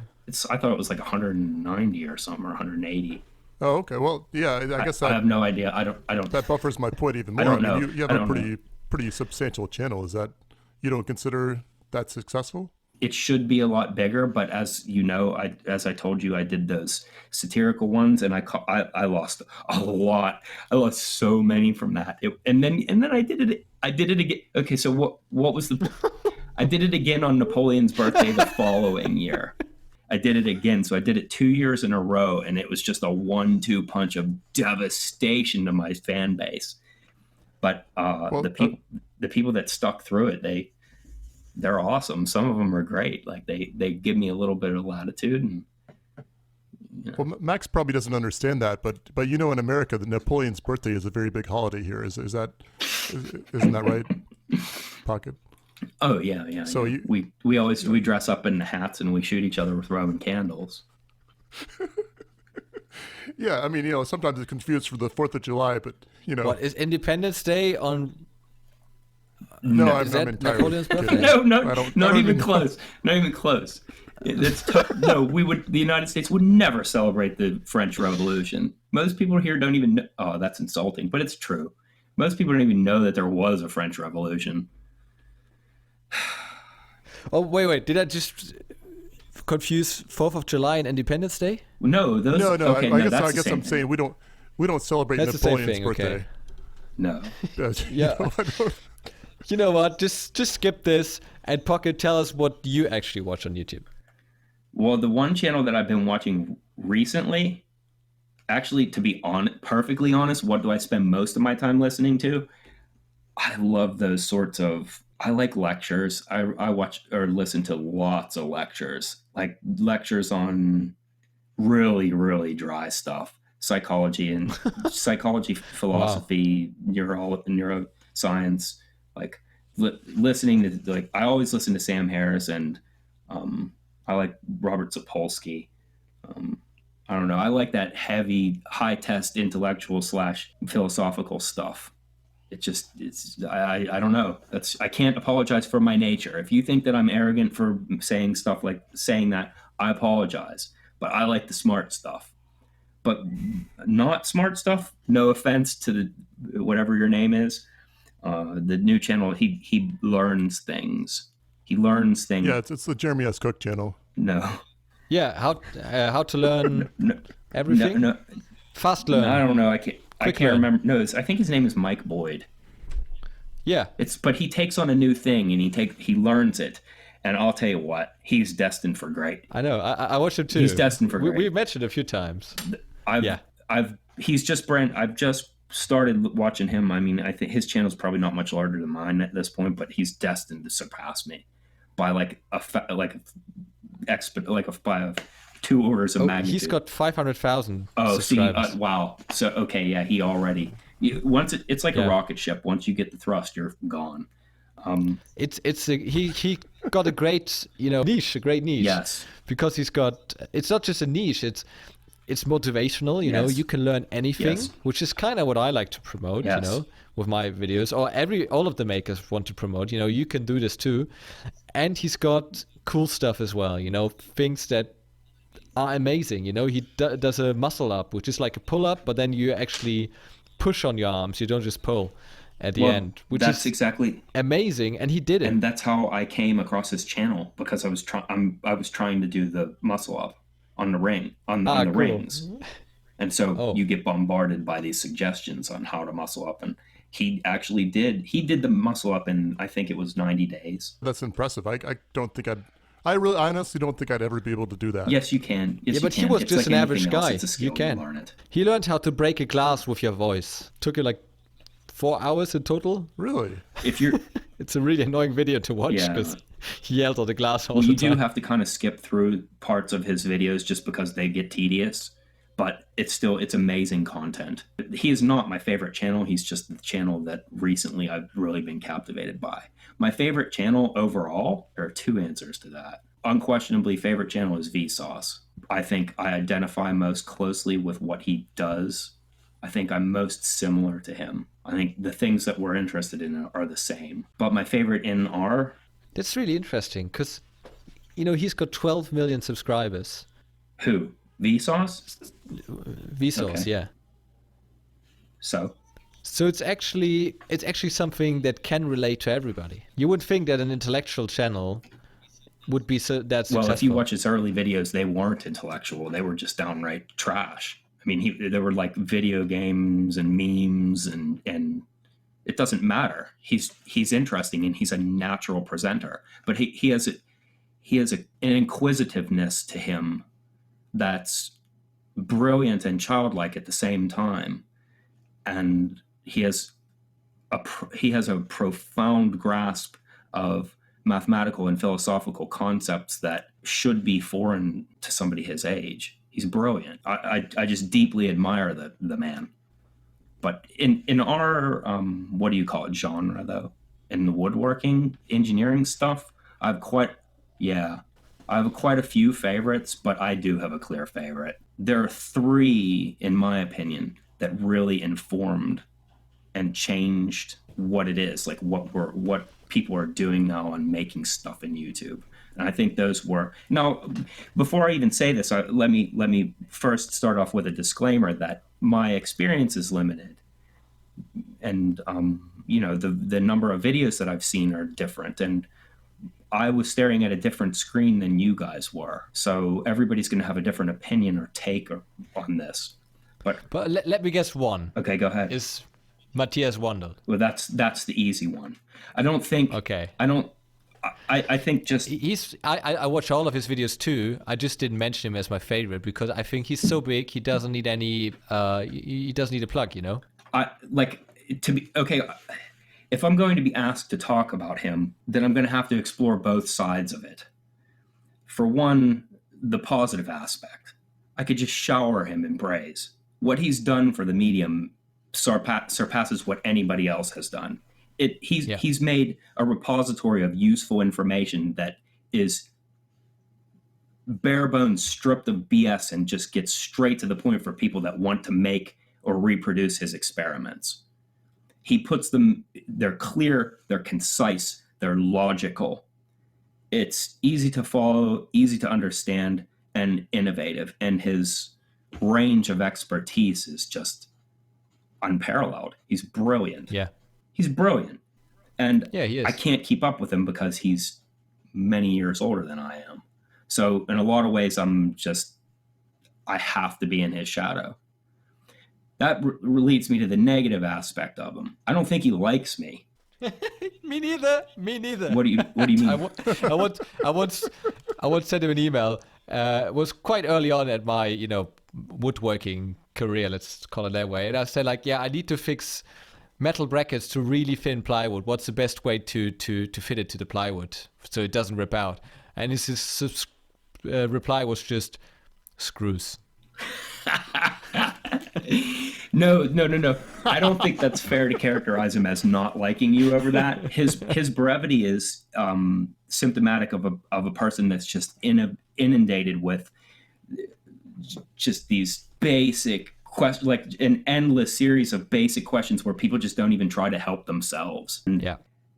I thought it was like 190 or something, or 180. Oh, okay. Well, yeah, I guess I have no idea. I don't. That buffers my point even more. I don't know. You have a pretty substantial channel. Is that, you don't consider that successful? It should be a lot bigger, but as you know, as I told you, I did those satirical ones, and I lost a lot. I lost so many from that, and then I did it. I did it again. Okay, so what was the? I did it again on Napoleon's birthday the following year. I did it again, so I did it 2 years in a row, and it was just a 1-2 punch of devastation to my fan base. But the people that stuck through it, they're awesome. Some of them are great. Like they give me a little bit of latitude. And, you know. Well, Max probably doesn't understand that, but you know, in America, the Napoleon's birthday is a very big holiday here. Isn't that right, Pocket? Oh yeah. So we dress up in hats and we shoot each other with Roman candles. Yeah, I mean, you know, sometimes it's confused for the 4th of July, but you know, what is Independence Day on? No, I'm Napoleon's birthday? No, not even close. Not even close. No, the United States would never celebrate the French Revolution. Most people here don't even know. Oh, that's insulting, but it's true. Most people don't even know that there was a French Revolution. Oh, wait. Did I just confuse 4th of July and Independence Day? No, those. No. Okay, I guess I'm saying we don't celebrate that's Napoleon's birthday. Okay. No. Yeah. You know what? Just skip this and Pocket, tell us what you actually watch on YouTube. Well, the one channel that I've been watching recently, Actually, to be perfectly honest, what do I spend most of my time listening to? I love those sorts of. I like lectures. I watch or listen to lots of lectures, like lectures on really, really dry stuff, psychology, Wow. philosophy, neuroscience. Like listening to, like, I always listen to Sam Harris, and um, I like Robert Sapolsky. Um, I don't know. I like that heavy, high test intellectual / philosophical stuff. I don't know. I can't apologize for my nature. If you think that I'm arrogant for saying stuff like saying that, I apologize. But I like the smart stuff. But not smart stuff. No offense to whatever your name is. The new channel. He learns things. He learns things. Yeah, it's the Jeremy S. Cook channel. No. Yeah, how to learn No. No. everything? No. Fast No, I learn. don't know. I can't. I Quick can't learn. remember. No, I think his name is Mike Boyd. Yeah, But he takes on a new thing and he learns it, and I'll tell you what, he's destined for great. I know. I watched him too. He's destined for We great. mentioned a few times. I've Yeah. I've just started watching him. I mean, I think his channel's probably not much larger than mine at this point, but he's destined to surpass me by by 2 orders of magnitude. He's got 500,000 Oh, see, subscribers. wow. So okay, yeah, he already. It's like a Yeah. rocket ship. Once you get the thrust, you're gone. He got a great niche, a great niche. Yes. Because it's not just a niche, it's motivational, you know, Yes. you can learn anything, Yes. which is kind of what I like to promote, Yes. you know, with my videos, or all of the makers want to promote, you know, you can do this too. And he's got cool stuff as well, you know, things that are amazing, you know. He does a muscle up, which is like a pull up, but then you actually push on your arms, you don't just pull at the end, which that's is exactly. amazing, and he did it. And that's how I came across his channel, because I was trying to do the muscle up on the Cool. rings, and so Oh. you get bombarded by these suggestions on how to muscle up, and he actually did the muscle up in, I think it was 90 days. That's impressive. I don't think I honestly don't think I'd ever be able to do that. Yes, you can. Yes, Yeah, but you he can. was It's just like an average anything else. guy. It's a skill. You can. learn it. He learned how to break a glass with your voice. Took you like 4 hours in total. Really? If you're It's a really annoying video to watch Yeah. because he yelled at the glass all Well, the you time. do have to kind of skip through parts of his videos just because they get tedious, but it's amazing content. He is not my favorite channel. He's just the channel that recently I've really been captivated by. My favorite channel overall, there are 2 answers to that. Unquestionably, favorite channel is Vsauce. I think I identify most closely with what he does. I think I'm most similar to him. I think the things that we're interested in are the same. But my favorite in our That's really interesting because, you know, he's got 12 million subscribers. who? Vsauce? Vsauce, Okay. yeah. So So it's actually something that can relate to everybody. You would think that an intellectual channel would be that successful. well, if you watch his early videos, they weren't intellectual. They were just downright trash. I mean, there were like video games and memes, and it doesn't matter. He's interesting, and he's a natural presenter. But he has an inquisitiveness to him that's brilliant and childlike at the same time, and he has a profound grasp of mathematical and philosophical concepts that should be foreign to somebody his age. He's brilliant. I just deeply admire the man. But in our what do you call it, genre though? In the woodworking engineering stuff, I have quite a few favorites, but I do have a clear favorite. There are 3, in my opinion, that really informed and changed what it is, like what people are doing now and making stuff in YouTube. And I think those were. Now, before I even say this, let me first start off with a disclaimer that my experience is limited, and you know, the number of videos that I've seen are different, and I was staring at a different screen than you guys were. So everybody's going to have a different opinion or take on this. But let me guess one. Okay, go ahead. Is Matthias Wandel. Well, that's the easy one. I don't think. Okay. I don't. I think just I watch all of his videos too. I just didn't mention him as my favorite because I think he's so big. He doesn't need any. He doesn't need a plug. You know. I like to be okay. If I'm going to be asked to talk about him, then I'm going to have to explore both sides of it. For one, the positive aspect. I could just shower him in praise. What he's done for the medium surpasses what anybody else has done. He's made a repository of useful information that is bare bones stripped of BS and just gets straight to the point for people that want to make or reproduce his experiments. He puts them, they're clear, they're concise, they're logical. It's easy to follow, easy to understand, and innovative. And his range of expertise is just unparalleled. He's brilliant. Yeah. He's brilliant. And yeah, he is. I can't keep up with him because he's many years older than I am. So in a lot of ways, I have to be in his shadow. That leads me to the negative aspect of him. I don't think he likes me. Me neither. What do you mean? I once sent him an email. It was quite early on at my, woodworking career, let's call it that way. And I said I need to fix metal brackets to really thin plywood. What's the best way to fit it to the plywood so it doesn't rip out? And his reply was just screws. No. I don't think that's fair to characterize him as not liking you over that. His brevity is symptomatic of a person that's just inundated with just these basic questions, like an endless series of basic questions where people just don't even try to help themselves.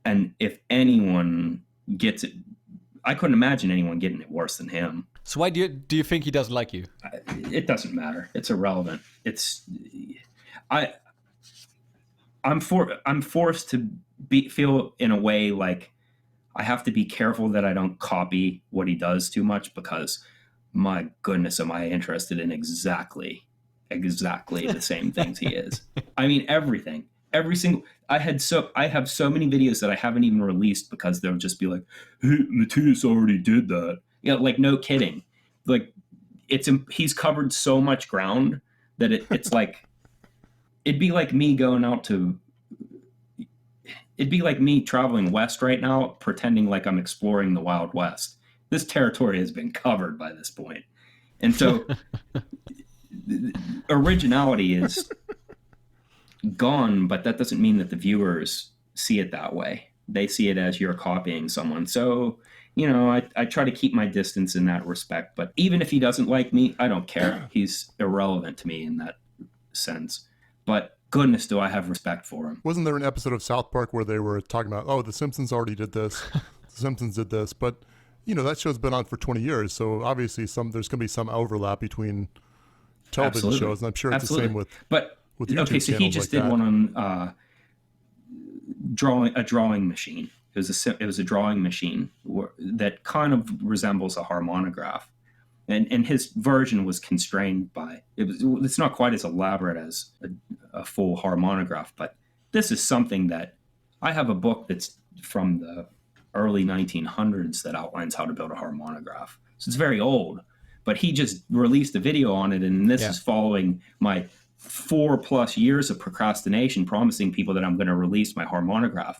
And if anyone gets it, I couldn't imagine anyone getting it worse than him. So why do you think he doesn't like you? It doesn't matter. It's irrelevant. I'm forced to feel in a way like I have to be careful that I don't copy what he does too much, because my goodness, am I interested in exactly the same things he is. I mean, everything, every single. I have so many videos that I haven't even released because they'll just be like, "Hey, Matthias already did that." Like no kidding. Like he's covered so much ground that it's like it'd be like me traveling west right now, pretending like I'm exploring the Wild West. This territory has been covered by this point. And so originality is gone, but that doesn't mean that the viewers see it that way. They see it as you're copying someone. So, I try to keep my distance in that respect. But even if he doesn't like me, I don't care. He's irrelevant to me in that sense. But goodness, do I have respect for him. Wasn't there an episode of South Park where they were talking about, oh, The Simpsons already did this, The Simpsons did this, but that show's been on for 20 years, so obviously there's going to be some overlap between television shows, and I'm sure it's the same with YouTube okay, so he just did one on drawing machine. It was a drawing machine that kind of resembles a harmonograph. And his version was constrained by it's not quite as elaborate as a full harmonograph, but this is something that I have a book that's from the early 1900s that outlines how to build a harmonograph. So it's very old, but he just released a video on it, and this is following my 4+ years of procrastination, promising people that I'm going to release my harmonograph.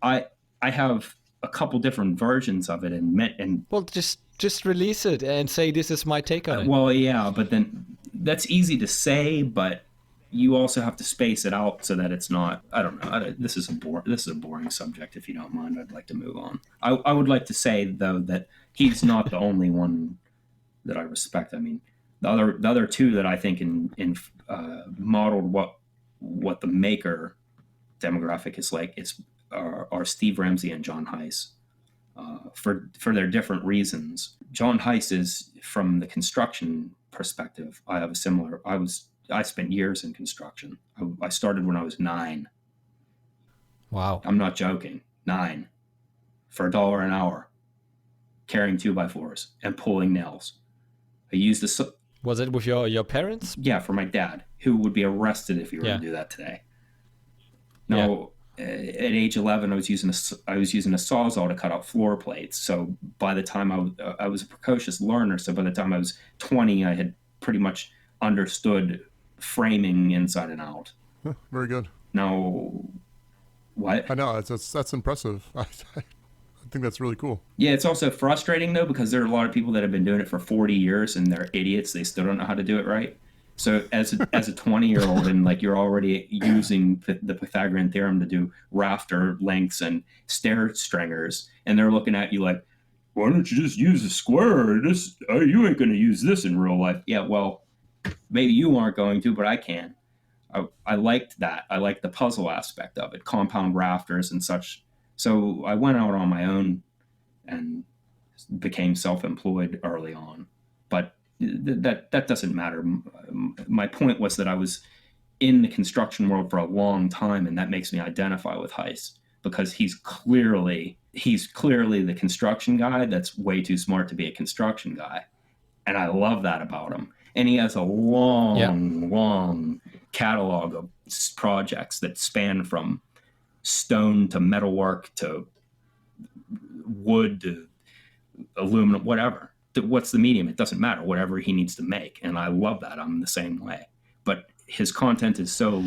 I have a couple different versions of it, and well, just release it and say this is my take on it. Well, yeah, but then that's easy to say, but you also have to space it out so that it's not. I don't know. This is a boring subject. If you don't mind, I'd like to move on. I would like to say though that he's not the only one that I respect. I mean, the other two that I think modeled what the maker demographic is like are Steve Ramsey and John Heiss. For their different reasons. John Heiss is from the construction perspective. I spent years in construction. I started when I was 9. Wow. I'm not joking. 9. For $1 an hour. Carrying 2x4s and pulling nails. I used the... Was it with your parents? Yeah, for my dad, who would be arrested if he were to do that today. Now, at age 11, I was using a Sawzall to cut out floor plates. So by the time I was a precocious learner. So by the time I was 20, I had pretty much understood framing inside and out. Very good. Now, what? I know that's impressive. I think that's really cool. Yeah, it's also frustrating though, because there are a lot of people that have been doing it for 40 years and they're idiots. They still don't know how to do it right. So as a 20-year-old, and like you're already using the Pythagorean theorem to do rafter lengths and stair stringers, and they're looking at you like, why don't you just use a square? You ain't going to use this in real life. Yeah, well, maybe you aren't going to, but I can. I liked that. I liked the puzzle aspect of it, compound rafters and such. So I went out on my own and became self-employed early on. But that doesn't matter. My point was that I was in the construction world for a long time, and that makes me identify with Heiss, because he's clearly the construction guy that's way too smart to be a construction guy, and I love that about him. And he has a long catalog of projects that span from stone to metalwork to wood to aluminum, whatever. What's the medium? It doesn't matter. Whatever he needs to make, and I love that. I'm the same way. But his content is so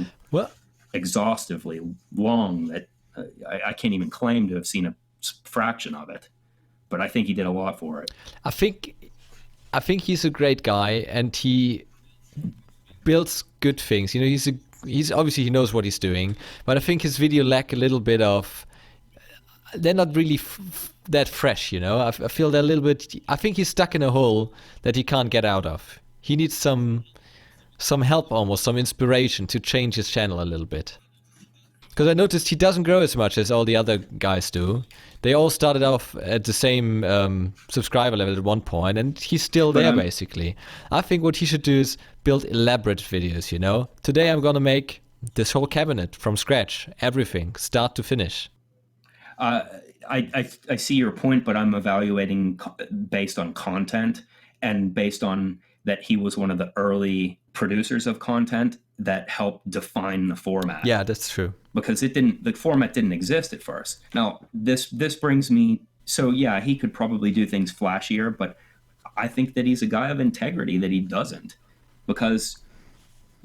exhaustively long that I can't even claim to have seen a fraction of it. But I think he did a lot for it. I think he's a great guy, and he builds good things. You know, he's obviously, he knows what he's doing, but I think his video lack a little bit of. They're not really that fresh, you know. I feel they're a little bit. I think he's stuck in a hole that he can't get out of. He needs some help, almost some inspiration to change his channel a little bit. Because I noticed he doesn't grow as much as all the other guys do. They all started off at the same subscriber level at one point, and he's still there basically. I think what he should do is build elaborate videos, you know. Today I'm gonna make this whole cabinet from scratch, everything, start to finish. I see your point, but I'm evaluating based on content and based on that he was one of the early producers of content that helped define the format. Yeah, that's true. Because the format didn't exist at first. Now, this brings me, so yeah, he could probably do things flashier, but I think that he's a guy of integrity that he doesn't, because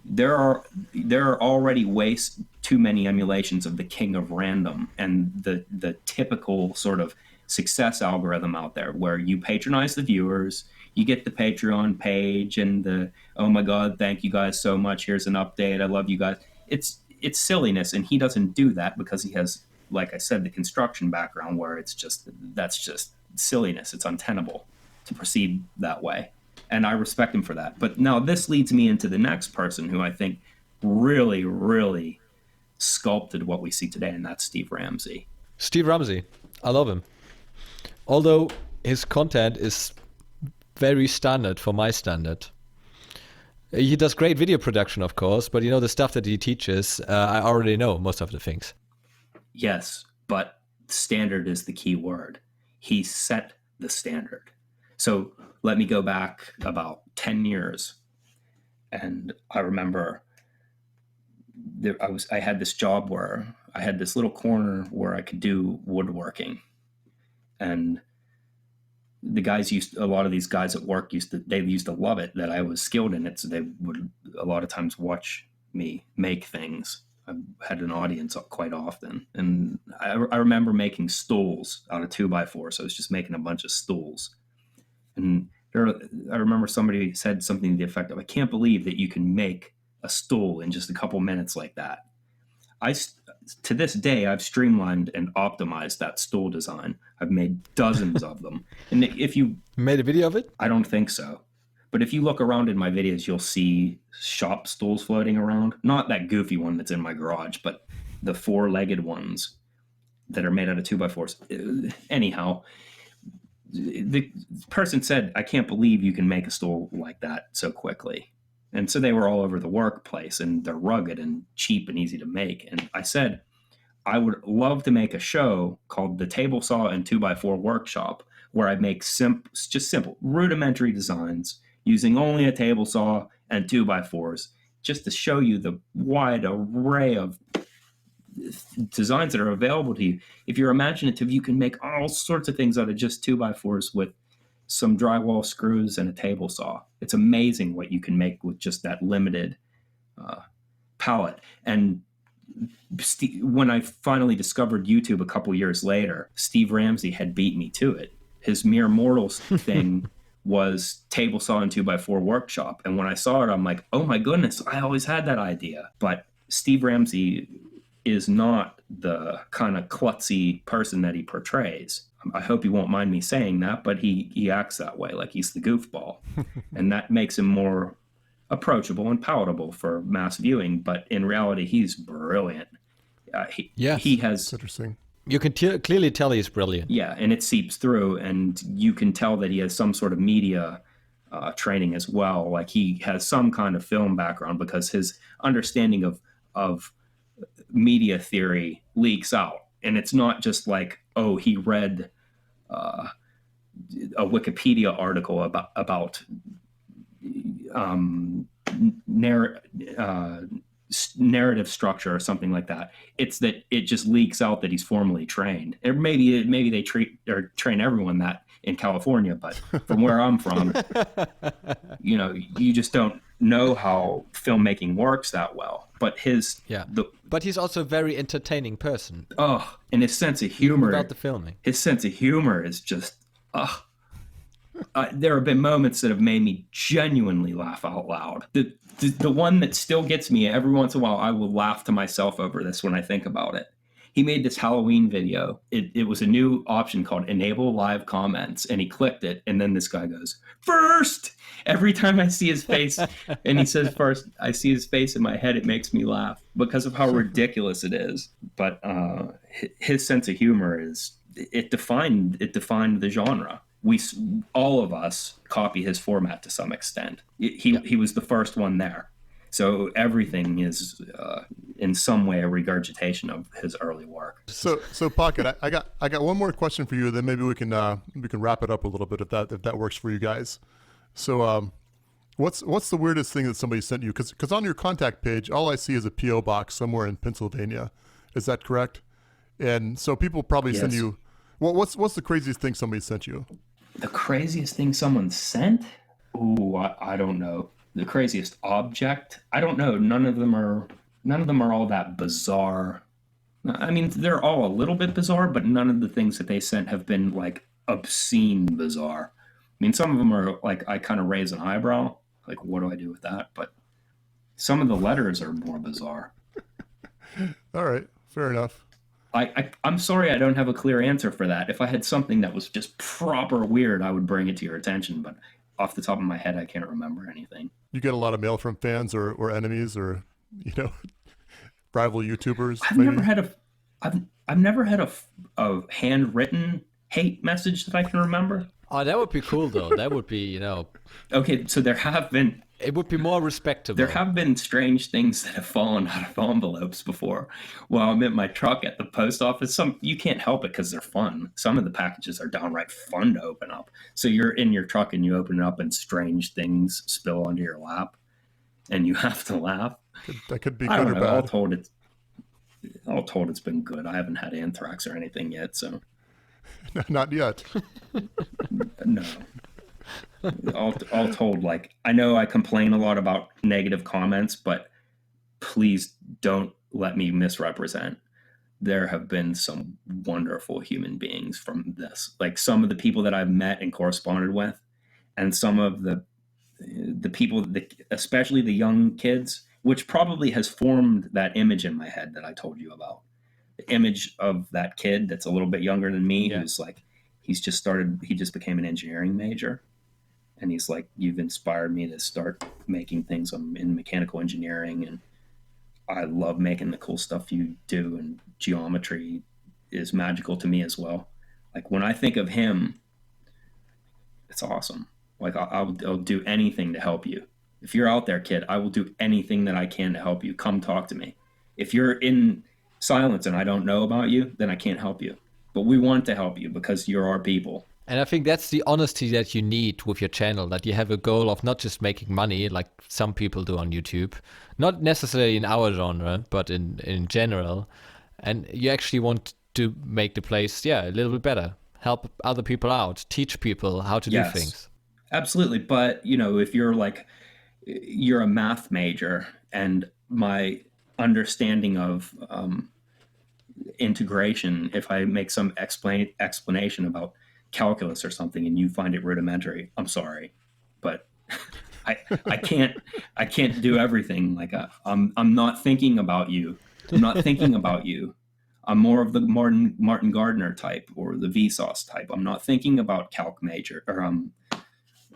there are already way too many emulations of the king of random and the typical sort of success algorithm out there, where you patronize the viewers, you get the Patreon page and the, oh my God, thank you guys so much, here's an update, I love you guys. It's silliness, and he doesn't do that because he has, like I said, the construction background where that's just silliness. It's untenable to proceed that way. And I respect him for that. But now this leads me into the next person who I think really, really sculpted what we see today, and that's Steve Ramsey. Steve Ramsey, I love him. Although his content is very standard for my standard. He does great video production, of course, but you know, the stuff that he teaches, I already know most of the things. Yes, but standard is the key word. He set the standard. So let me go back about 10 years. And I remember I had this job where I had this little corner where I could do woodworking. And a lot of these guys at work used to love it, that I was skilled in it. So they would a lot of times watch me make things. I had an audience quite often. And I remember making stools out of 2x4. So I was just making a bunch of stools. And I remember somebody said something to the effect of, I can't believe that you can make a stool in just a couple minutes like that. To this day, I've streamlined and optimized that stool design. I've made dozens of them. And if you made a video of it? I don't think so. But if you look around in my videos, you'll see shop stools floating around. Not that goofy one that's in my garage, but the 4-legged ones that are made out of 2x4s. Anyhow, the person said, I can't believe you can make a stool like that so quickly. And so they were all over the workplace, and they're rugged and cheap and easy to make. And I said, I would love to make a show called the Table Saw and 2x4 Workshop, where I make simple, rudimentary designs using only a table saw and 2x4s, just to show you the wide array of designs that are available to you. If you're imaginative, you can make all sorts of things out of just 2x4s with some drywall screws and a table saw. It's amazing what you can make with just that limited palette. And when I finally discovered YouTube a couple years later, Steve Ramsey had beat me to it. His Mere Mortals thing was table saw and 2x4 workshop. And when I saw it, I'm like, oh my goodness, I always had that idea. But Steve Ramsey is not the kind of klutzy person that he portrays. I hope you won't mind me saying that, but he acts that way, like he's the goofball. And that makes him more approachable and palatable for mass viewing. But in reality, he's brilliant. He has... Interesting. You can clearly tell he's brilliant. Yeah, and it seeps through, and you can tell that he has some sort of media training as well. Like he has some kind of film background, because his understanding of media theory leaks out. And it's not just like, oh, he read a Wikipedia article about narrative structure or something like that. It's that it just leaks out that he's formally trained. Or maybe they train everyone that in California, but from where I'm from, you just don't know how filmmaking works that well. But but he's also a very entertaining person. Oh, and his sense of humor about the filming. His sense of humor is just there have been moments that have made me genuinely laugh out loud. The one that still gets me every once in a while, I will laugh to myself over this when I think about it. He made this Halloween video. It was a new option called Enable Live Comments, and he clicked it, and then this guy goes, "First!" Every time I see his face, and he says "first," I see his face in my head, it makes me laugh because of how ridiculous it is. But his sense of humor it defined the genre. All of us copy his format to some extent. He was the first one there. So everything is in some way a regurgitation of his early work. So Pocket, I got one more question for you. Then maybe we can wrap it up a little bit if that works for you guys. So what's the weirdest thing that somebody sent you? Because on your contact page, all I see is a PO box somewhere in Pennsylvania. Is that correct? And so people probably send you. Well, what's the craziest thing somebody sent you? The craziest thing someone sent? Ooh, I don't know. The craziest object? I don't know. None of them are all that bizarre. I mean, they're all a little bit bizarre, but none of the things that they sent have been like obscene bizarre. I mean, some of them are like, I kind of raise an eyebrow, like, what do I do with that? But some of the letters are more bizarre. All right, fair enough. I'm sorry I don't have a clear answer for that. If I had something that was just proper weird, I would bring it to your attention. But off the top of my head, I can't remember anything. You get a lot of mail from fans or enemies or, rival YouTubers? I've never had a handwritten hate message that I can remember. Oh, that would be cool, though. That would be, Okay, so there have been... It would be more respectable. There have been strange things that have fallen out of envelopes before. While I'm in my truck at the post office, you can't help it because they're fun. Some of the packages are downright fun to open up. So you're in your truck and you open it up and strange things spill onto your lap and you have to laugh. That could be I good don't or know. bad. All told, it's been good. I haven't had anthrax or anything yet, so... Not yet. No. All told, like, I know I complain a lot about negative comments, but please don't let me misrepresent. There have been some wonderful human beings from this. Like some of the people that I've met and corresponded with, and some of the people, especially the young kids, which probably has formed that image in my head that I told you about. The image of that kid that's a little bit younger than me, who's like, he just became an engineering major. And he's like, you've inspired me to start making things. I'm in mechanical engineering and I love making the cool stuff you do. And geometry is magical to me as well. Like when I think of him, it's awesome. Like I'll do anything to help you. If you're out there, kid, I will do anything that I can to help you. Come talk to me. If you're in silence and I don't know about you, then I can't help you. But we want to help you because you're our people. And I think that's the honesty that you need with your channel, that you have a goal of not just making money like some people do on YouTube, not necessarily in our genre, but in general. and you actually want to make the place, a little bit better, help other people out, teach people how to do things. Absolutely. But, if you're a math major, and my understanding of integration, if I make some explanation about calculus or something and you find it rudimentary, I'm sorry, but I can't do everything. Like I'm not thinking about you. I'm not thinking about you. I'm more of the Martin Gardner type or the Vsauce type. I'm not thinking about calc major or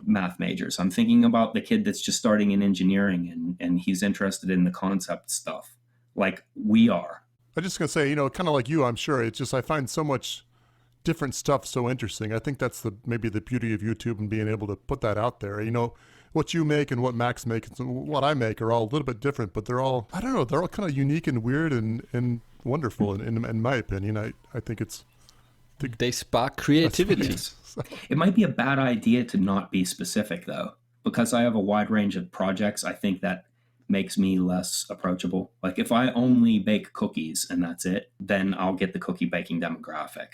math majors. I'm thinking about the kid that's just starting in engineering and he's interested in the concept stuff like we are. I'm just going to say, kind of like you, I'm sure. It's just I find so much different stuff so interesting. I think that's maybe the beauty of YouTube and being able to put that out there. What you make and what Max makes and what I make are all a little bit different, but they're all, I don't know, they're all kind of unique and weird and wonderful in my opinion. I think it's... They spark creativity. It might be a bad idea to not be specific, though, because I have a wide range of projects. I think that makes me less approachable. Like if I only bake cookies and that's it, then I'll get the cookie baking demographic.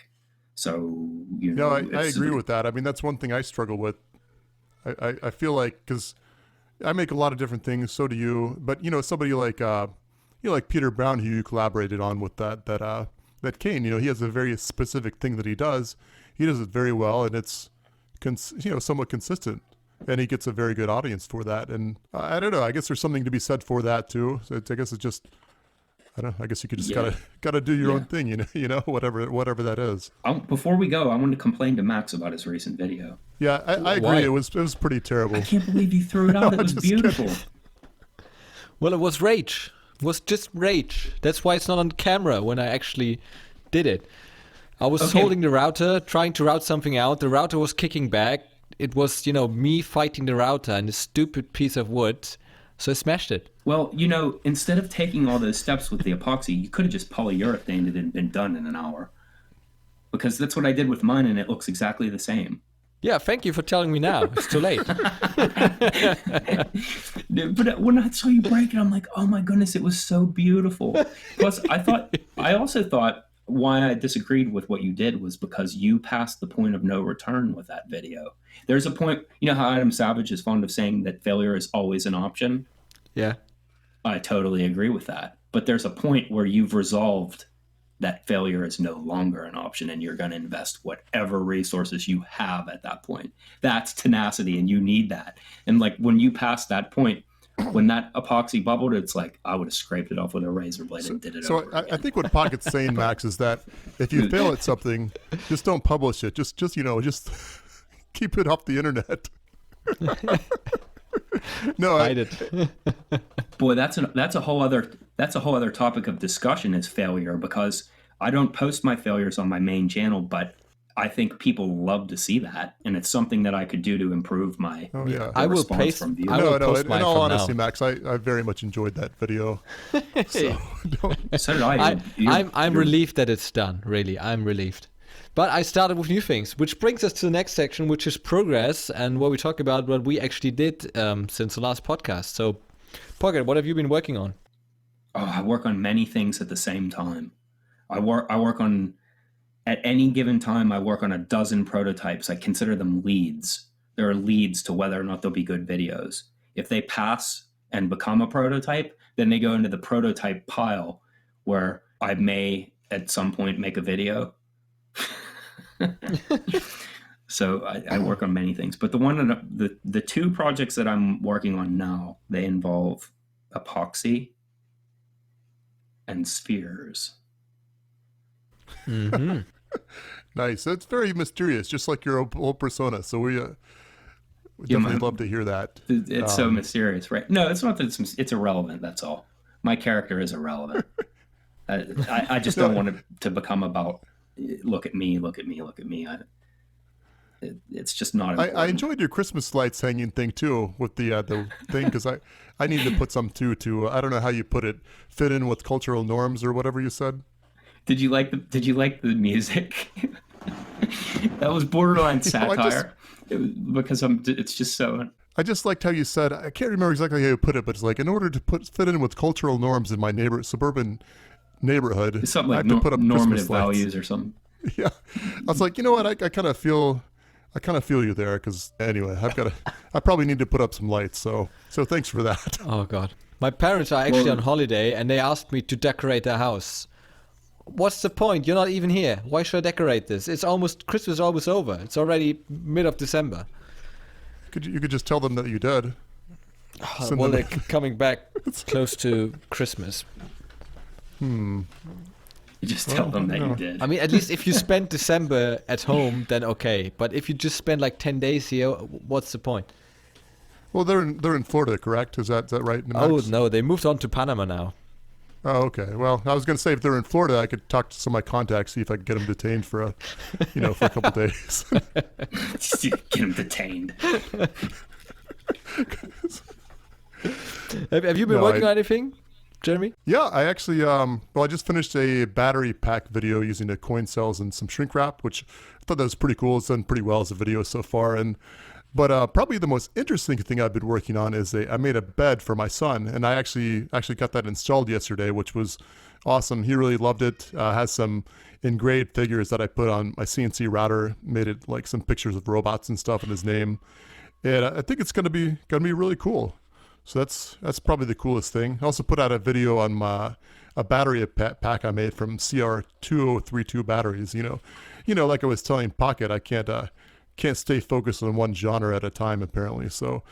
So, I agree with that. I mean, that's one thing I struggle with. I feel like, because I make a lot of different things, so do you. But, somebody like, like Peter Brown, who you collaborated on with that Kane, he has a very specific thing that he does. He does it very well, and it's, somewhat consistent. And he gets a very good audience for that. And I don't know, I guess there's something to be said for that too. So I guess it's just, I don't know, I guess you could just gotta do your own thing, whatever that is. Before we go, I want to complain to Max about his recent video. Yeah, I agree. Why? It was pretty terrible. I can't believe you threw it out. It was beautiful. Well, it was rage. It was just rage. That's why it's not on camera when I actually did it. I was holding the router, trying to route something out. The router was kicking back. It was, me fighting the router and a stupid piece of wood. So I smashed it. Well, instead of taking all those steps with the epoxy, you could have just polyurethaned it and been done in an hour. Because that's what I did with mine, and it looks exactly the same. Yeah, thank you for telling me now. It's too late. But when I saw you break it, I'm like, oh my goodness, it was so beautiful. Plus, I also thought why I disagreed with what you did was because you passed the point of no return with that video. There's a point, how Adam Savage is fond of saying that failure is always an option? Yeah. I totally agree with that. But there's a point where you've resolved that failure is no longer an option and you're going to invest whatever resources you have at that point. That's tenacity and you need that. And like when you pass that point, when that epoxy bubbled, it's like I would have scraped it off with a razor blade and did it over again. I think what Pocket's saying, Max, is that if you fail at something, just don't publish it. Just keep it off the internet. No, hide it. Boy, that's a whole other topic of discussion is failure, because I don't post my failures on my main channel, but I think people love to see that, and it's something that I could do to improve my I will response from viewers. In all honesty, Max, I very much enjoyed that video. So did I. I'm relieved that it's done, really. I'm relieved. But I started with new things, which brings us to the next section, which is progress, and where we talk about what we actually did since the last podcast. So, Pocket, what have you been working on? Oh, I work on many things at the same time. I work on, at any given time, I work on a dozen prototypes. I consider them leads. There are leads to whether or not they'll be good videos. If they pass and become a prototype, then they go into the prototype pile where I may at some point make a video. So I work on many things, but the two projects that I'm working on now, they involve epoxy and spheres. Mm-hmm. Nice. It's very mysterious, just like your old persona. So we definitely love to hear that. It's so mysterious, right? No, it's not that it's irrelevant. That's all. My character is irrelevant. I just don't want it to become about look at me, look at me, look at me. It's just not important. I enjoyed your Christmas lights hanging thing too with the thing, because I need to put some too to I don't know how you put it, fit in with cultural norms or whatever you said. Did you like the music? That was borderline satire. It's just so. I just liked how you said, I can't remember exactly how you put it, but it's like, in order to fit in with cultural norms in my suburban neighborhood. It's something I like have to put up normative Christmas lights. values or something. Yeah, I was like, you know what? I kind of feel you there, because anyway, I probably need to put up some lights. So thanks for that. Oh God. My parents are actually on holiday and they asked me to decorate their house. What's the point? You're not even here. Why should I decorate this? Christmas is almost over. It's already mid of December. You could just tell them that you did. Well, they're coming back close to Christmas. You just tell them that you did. I mean, at least if you spend December at home, then okay. But if you just spend like 10 days here, what's the point? Well, they're in Florida, correct? Is that right? Max? Oh no, they moved on to Panama now. Oh, okay. Well, I was going to say, if they're in Florida, I could talk to some of my contacts, see if I could get them detained for a couple days. Get them detained. Have you been working on anything, Jeremy? Yeah, I actually, I just finished a battery pack video using the coin cells and some shrink wrap, which I thought that was pretty cool. It's done pretty well as a video so far. But probably the most interesting thing I've been working on is I made a bed for my son, and I actually got that installed yesterday, which was awesome. He really loved it. Has some engraved figures that I put on my CNC router, made it like some pictures of robots and stuff in his name, and I think it's gonna be really cool. So that's probably the coolest thing. I also put out a video on a battery pack I made from CR2032 batteries. Like I was telling Pocket, I can't stay focused on one genre at a time, apparently. So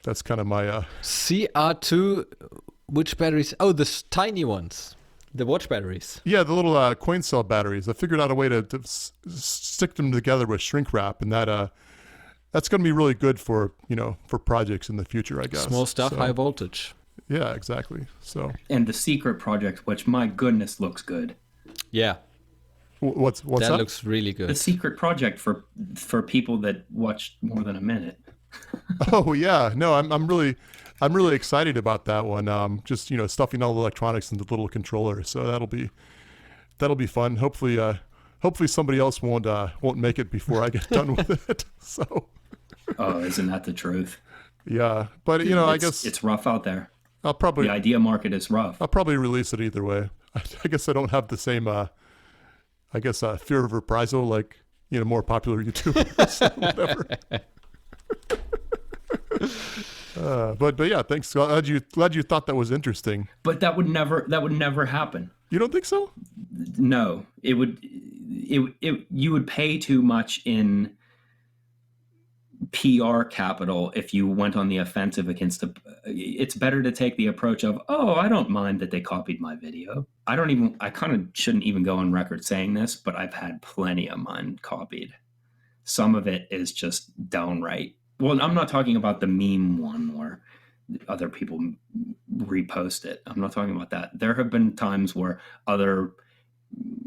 that's kind of my... CR2, which batteries? Oh, the tiny ones. The watch batteries. Yeah, the little coin cell batteries. I figured out a way to stick them together with shrink wrap, and that's going to be really good for projects in the future, I guess. Small stuff, high voltage. Yeah, exactly. So. And the secret project, which, my goodness, looks good. Yeah. What's that? That looks really good. The secret project for people that watch more than a minute. Oh yeah, no, I'm really excited about that one. Just stuffing all the electronics into the little controller, so that'll be fun. Hopefully somebody else won't make it before I get done with it. So. Oh, isn't that the truth? Yeah, but I guess it's rough out there. The idea market is rough. I'll probably release it either way. I guess I don't have the same. Fear of reprisal, like more popular YouTubers, whatever. But yeah, thanks. Glad you thought that was interesting. But that would never happen. You don't think so? No, it would. You would pay too much in PR capital if you went on the offensive against it's better to take the approach of, I don't mind that they copied my video. I kind of shouldn't even go on record saying this, but I've had plenty of mine copied. Some of it is just downright. Well, I'm not talking about the meme one where other people repost it. I'm not talking about that. There have been times where other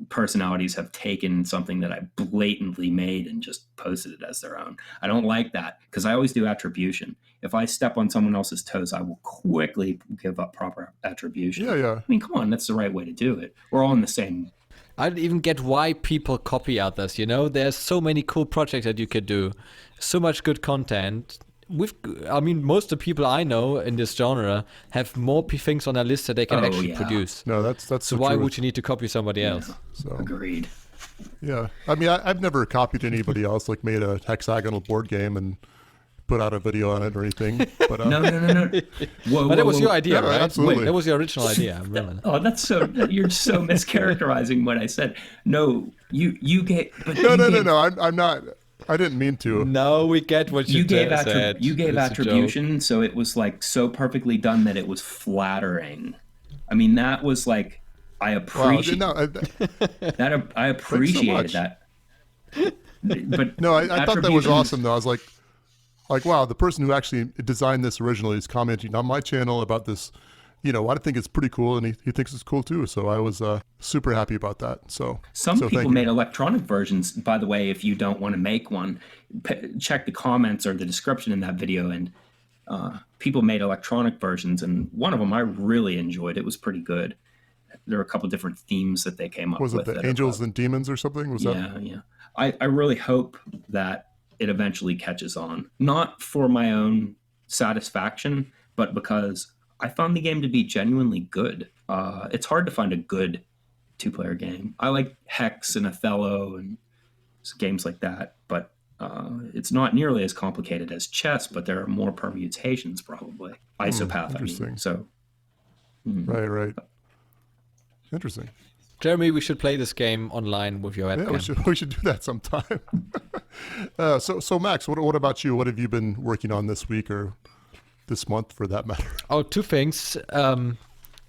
personalities have taken something that I blatantly made and just posted it as their own. I don't like that because I always do attribution. If I step on someone else's toes, I will quickly give up proper attribution. Yeah. I mean, come on, that's the right way to do it. We're all in the same. I don't even get why people copy others, There's so many cool projects that you could do, so much good content. Most of the people I know in this genre have more things on their list that they can actually produce. No, that's so why would you need to copy somebody else? So agreed. Yeah, I mean, I've never copied anybody else, like made a hexagonal board game and put out a video on it or anything. But no. But that was your idea, yeah, right? Absolutely. That was your original idea. I remember. Oh, you're so mischaracterizing what I said. No, you gave. But No. I'm not. I didn't mean to. No, we get what you said. You gave attribution, so it was like so perfectly done that it was flattering. I mean, that was like I appreciate. Wow, I appreciated that. But no, I thought that was awesome though. I was like, wow, the person who actually designed this originally is commenting on my channel about this. I think it's pretty cool, and he thinks it's cool too. So I was super happy about that. So some people made electronic versions. By the way, if you don't want to make one, check the comments or the description in that video, and people made electronic versions, and one of them I really enjoyed. It was pretty good. There were a couple different themes that they came up with. Was it the Angels and Demons or something? Yeah. I really hope that it eventually catches on, not for my own satisfaction, but because I found the game to be genuinely good. It's hard to find a good two-player game. I like Hex and Othello and games like that, but it's not nearly as complicated as chess, but there are more permutations probably. Isopath, I mean. So, Right. Interesting. Jeremy, we should play this game online with your webcam. Yeah, we should do that sometime. So Max, what about you? What have you been working on this week or this month, for that matter? Oh, two things. I've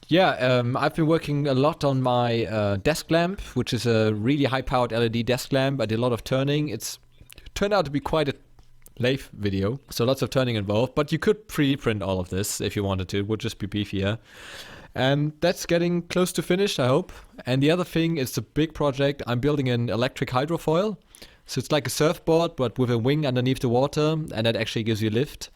been working a lot on my desk lamp, which is a really high-powered LED desk lamp. I did a lot of turning. It's turned out to be quite a lathe video, so lots of turning involved. But you could 3D print all of this if you wanted to. It would just be beefier. And that's getting close to finished, I hope. And the other thing is a big project. I'm building an electric hydrofoil. So it's like a surfboard, but with a wing underneath the water, and that actually gives you lift.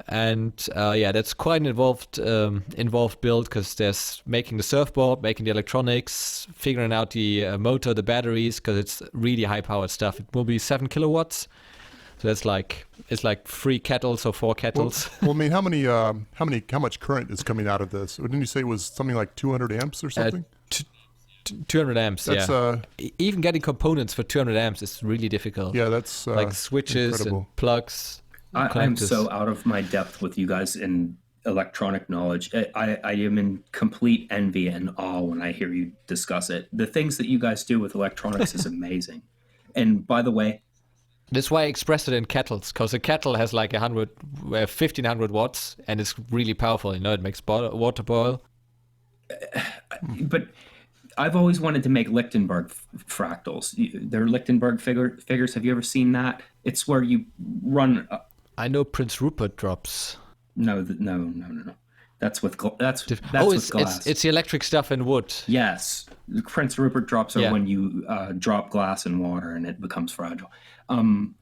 And that's quite an involved build, because there's making the surfboard, making the electronics, figuring out the motor, the batteries, because it's really high-powered stuff. It will be 7 kilowatts. So it's like 3 kettles or 4 kettles. Well, I mean, how much current is coming out of this? Didn't you say it was something like 200 amps or something? 200 amps. That's, even getting components for 200 amps is really difficult. Yeah, that's like switches incredible. And plugs. I'm so out of my depth with you guys in electronic knowledge. I am in complete envy and awe when I hear you discuss it. The things that you guys do with electronics is amazing. And by the way, that's why I expressed it in kettles, because a kettle has like 1,500 watts, and it's really powerful. It makes water boil. But I've always wanted to make Lichtenberg fractals. They're Lichtenberg figures. Have you ever seen that? It's where you run. I know Prince Rupert drops. No. That's with that's with glass. It's the electric stuff in wood. Yes, the Prince Rupert drops are when you drop glass in water and it becomes fragile. The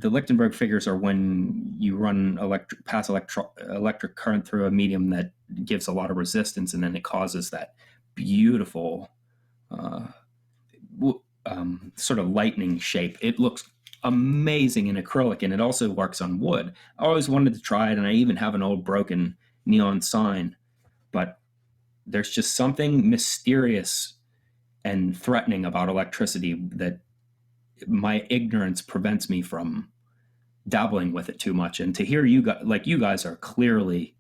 Lichtenberg figures are when you run electric current through a medium that gives a lot of resistance, and then it causes that beautiful sort of lightning shape. It looks amazing in acrylic, and it also works on wood. I always wanted to try it, and I even have an old broken neon sign, but there's just something mysterious and threatening about electricity that my ignorance prevents me from dabbling with it too much. And to hear you guys are clearly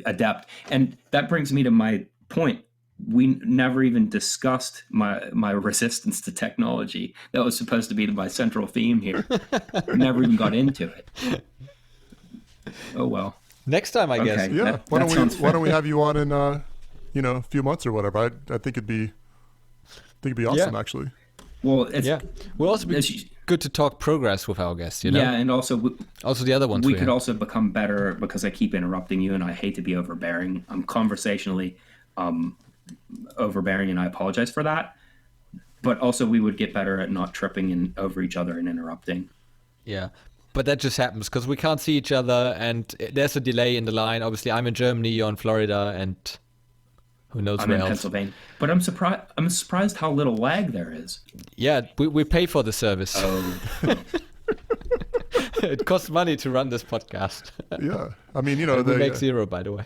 adept, and that brings me to my point. We never even discussed my resistance to technology. That was supposed to be my central theme here. We never even got into it. Oh well. Next time, I guess. Yeah. Why don't we have you on in a few months or whatever? I think it'd be awesome actually. Well, we'll also be good to talk progress with our guests. Yeah, and also the other ones we could also become better, because I keep interrupting you, and I hate to be overbearing. I'm conversationally overbearing, and I apologize for that. But also, we would get better at not tripping over each other and interrupting. Yeah. But that just happens because we can't see each other, and there's a delay in the line. Obviously, I'm in Germany, you're in Florida, and who knows I'm where in else. Pennsylvania. But I'm surprised how little lag there is. Yeah, we pay for the service. Oh. It costs money to run this podcast. Yeah, I mean, we make zero, by the way.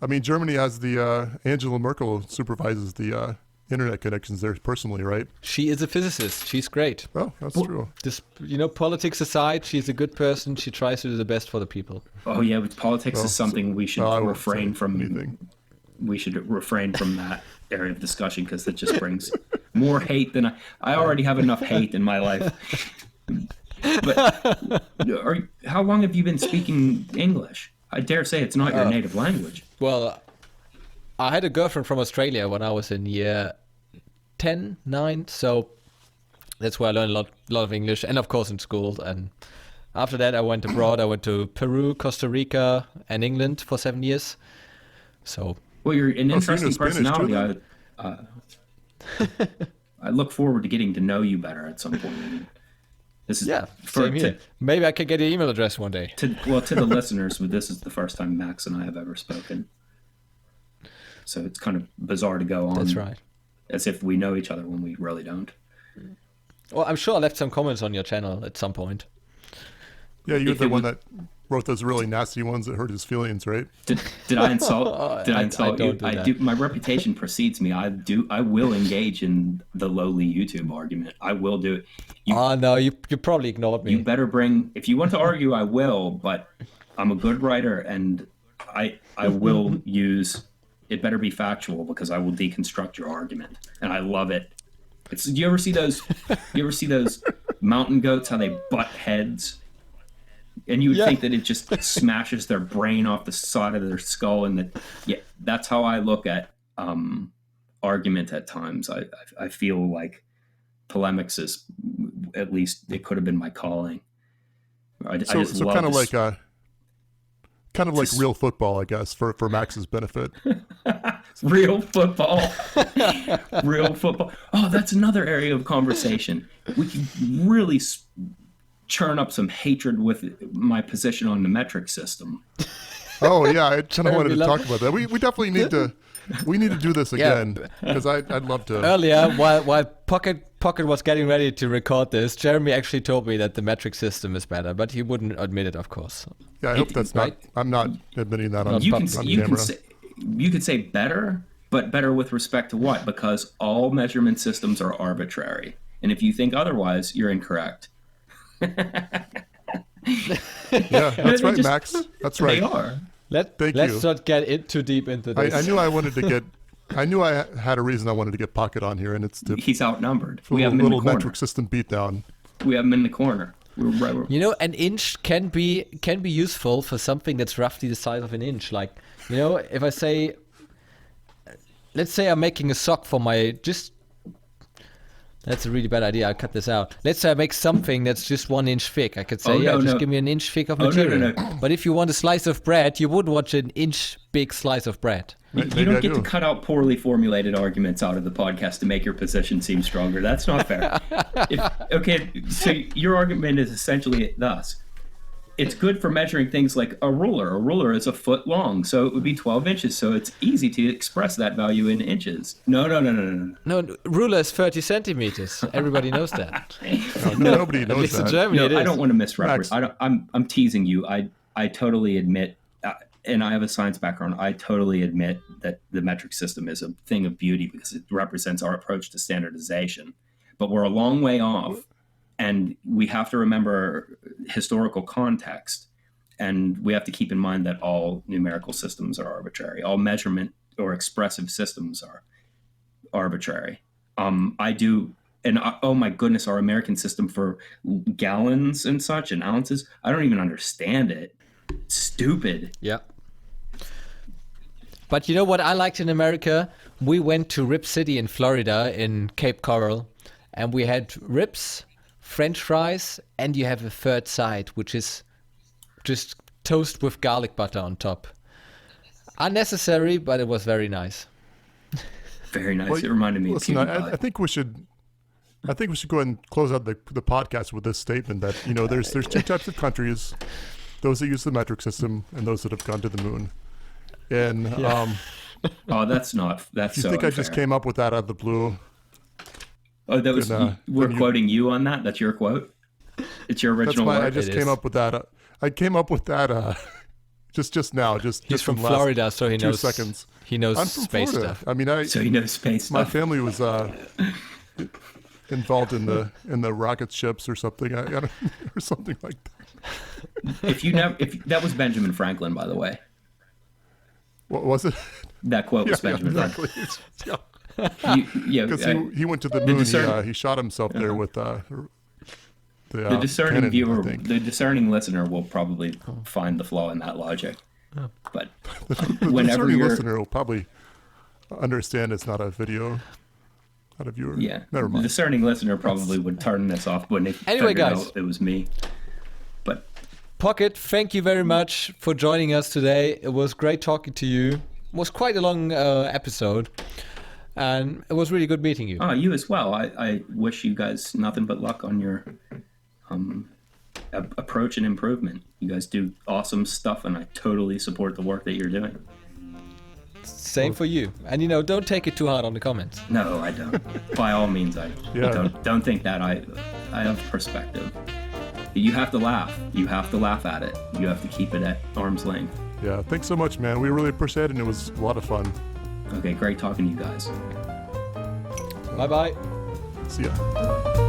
I mean, Germany has the Angela Merkel supervises the internet connections there personally, right? She is a physicist. She's great. Oh, that's true. This, politics aside, she's a good person. She tries to do the best for the people. Oh yeah, but politics is something we should refrain from. Anything. We should refrain from that area of discussion, because it just brings more hate than I already have enough hate in my life. But how long have you been speaking English? I dare say it's not your native language. Well, I had a girlfriend from Australia when I was in year 10, 9, so that's where I learned a lot of English, and of course in school. And after that, I went abroad. I went to Peru, Costa Rica, and England for 7 years. So, well, you're an interesting personality. I look forward to getting to know you better at some point. This is same here. Maybe I could get your email address one day. To the listeners, this is the first time Max and I have ever spoken. So it's kind of bizarre to go on. That's right. As if we know each other when we really don't. Well, I'm sure I left some comments on your channel at some point. Yeah, you're the one that wrote those really nasty ones that hurt his feelings, right? Did I insult? Did I insult you? don't do that. My reputation precedes me. I will engage in the lowly YouTube argument. I will do it. No, you probably ignored me. You better bring. If you want to argue, I will. But I'm a good writer, and I will use. It better be factual because I will deconstruct your argument, and I love it. Do you ever see those? You ever see those mountain goats? How they butt heads? And you would think that it just smashes their brain off the side of their skull, and that's how I look at argument at times. I feel like polemics is, at least it could have been my calling. I just love kind of like real football, I guess, for Max's benefit. Real football. Real football. Oh, that's another area of conversation. We can really churn up some hatred with my position on the metric system. Oh yeah, I kind of wanted to talk about that. We definitely need to do this again because I'd love to. Earlier, while Pocket was getting ready to record this, Jeremy actually told me that the metric system is better, but he wouldn't admit it, of course. Yeah, I hope that's right? not. I'm not admitting that on You camera. could say better, but better with respect to what? Because all measurement systems are arbitrary, and if you think otherwise, you're incorrect. Yeah, that's right, Max. That's right. They are. Let's not get too deep into this. I knew I had a reason I wanted to get Pocket on here, and it's to He's outnumbered. for We a have him in the little corner. metric system beatdown. We have him in the corner. You know, an inch can be useful for something that's roughly the size of an inch. Like, you know, if I say, let's say I'm making a sock for that's a really bad idea. I'll cut this out. Let's say I make something that's just 1 inch thick. I could say, give me an inch thick of material. No. But if you want a slice of bread, you would want an inch big slice of bread. You don't get to cut out poorly formulated arguments out of the podcast to make your position seem stronger. That's not fair. So your argument is essentially thus. It's good for measuring things like a ruler. A ruler is a foot long, so it would be 12 inches. So it's easy to express that value in inches. No. No, ruler is 30 centimeters. Everybody knows that. No, nobody knows At least in that. Germany it is. I don't want to misrepresent. I'm teasing you. I totally admit, and I have a science background, I totally admit that the metric system is a thing of beauty because it represents our approach to standardization. But we're a long way off, and we have to remember historical context, and we have to keep in mind that all numerical systems are arbitrary. All measurement or expressive systems are arbitrary. Oh my goodness, our American system for gallons and such and ounces, I don't even understand it. It's stupid. Yeah. But you know what I liked in America? We went to Rib City in Florida in Cape Coral, and we had ribs, French fries, and you have a third side, which is just toast with garlic butter on top. Unnecessary, but it was very nice. Very nice. It reminded me of PewDiePie. I think we should go ahead and close out the podcast with this statement that, you know, there's two types of countries: those that use the metric system and those that have gone to the moon. And That's you so think unfair. I just came up with that out of the blue? Oh, that was we're quoting you on that. That's your quote. It's your original. That's why I work? just came up with that. I came up with that just now. He's from Florida, so he 2 knows. seconds. He knows I'm from space Florida. stuff. I mean, So you know space my stuff. family was involved in the rocket ships or something. I don't, or something like that. If that was Benjamin Franklin, by the way. What was it? That quote was Benjamin exactly. Franklin. Because he went to the moon. He shot himself there with the discerning cannon, viewer, I think. the discerning listener will probably find the flaw in that logic. But The whenever discerning you're listener will probably understand it's not a video, not a viewer. never Never the mind. discerning listener probably would turn this off when they Anyway, figured guys. out it was me. But Pocket, thank you very much for joining us today. It was great talking to you. It was quite a long episode, and it was really good meeting you. you as well. I wish you guys nothing but luck on your approach and improvement. You guys do awesome stuff, and I totally support the work that you're doing. Same for you. And don't take it too hard on the comments. No, I don't. By all means, Yeah. don't think that. I have perspective. You have to laugh. You have to laugh at it. You have to keep it at arm's length. Yeah, thanks so much, man. We really appreciate it, and it was a lot of fun. Okay, great talking to you guys. Bye-bye. See ya.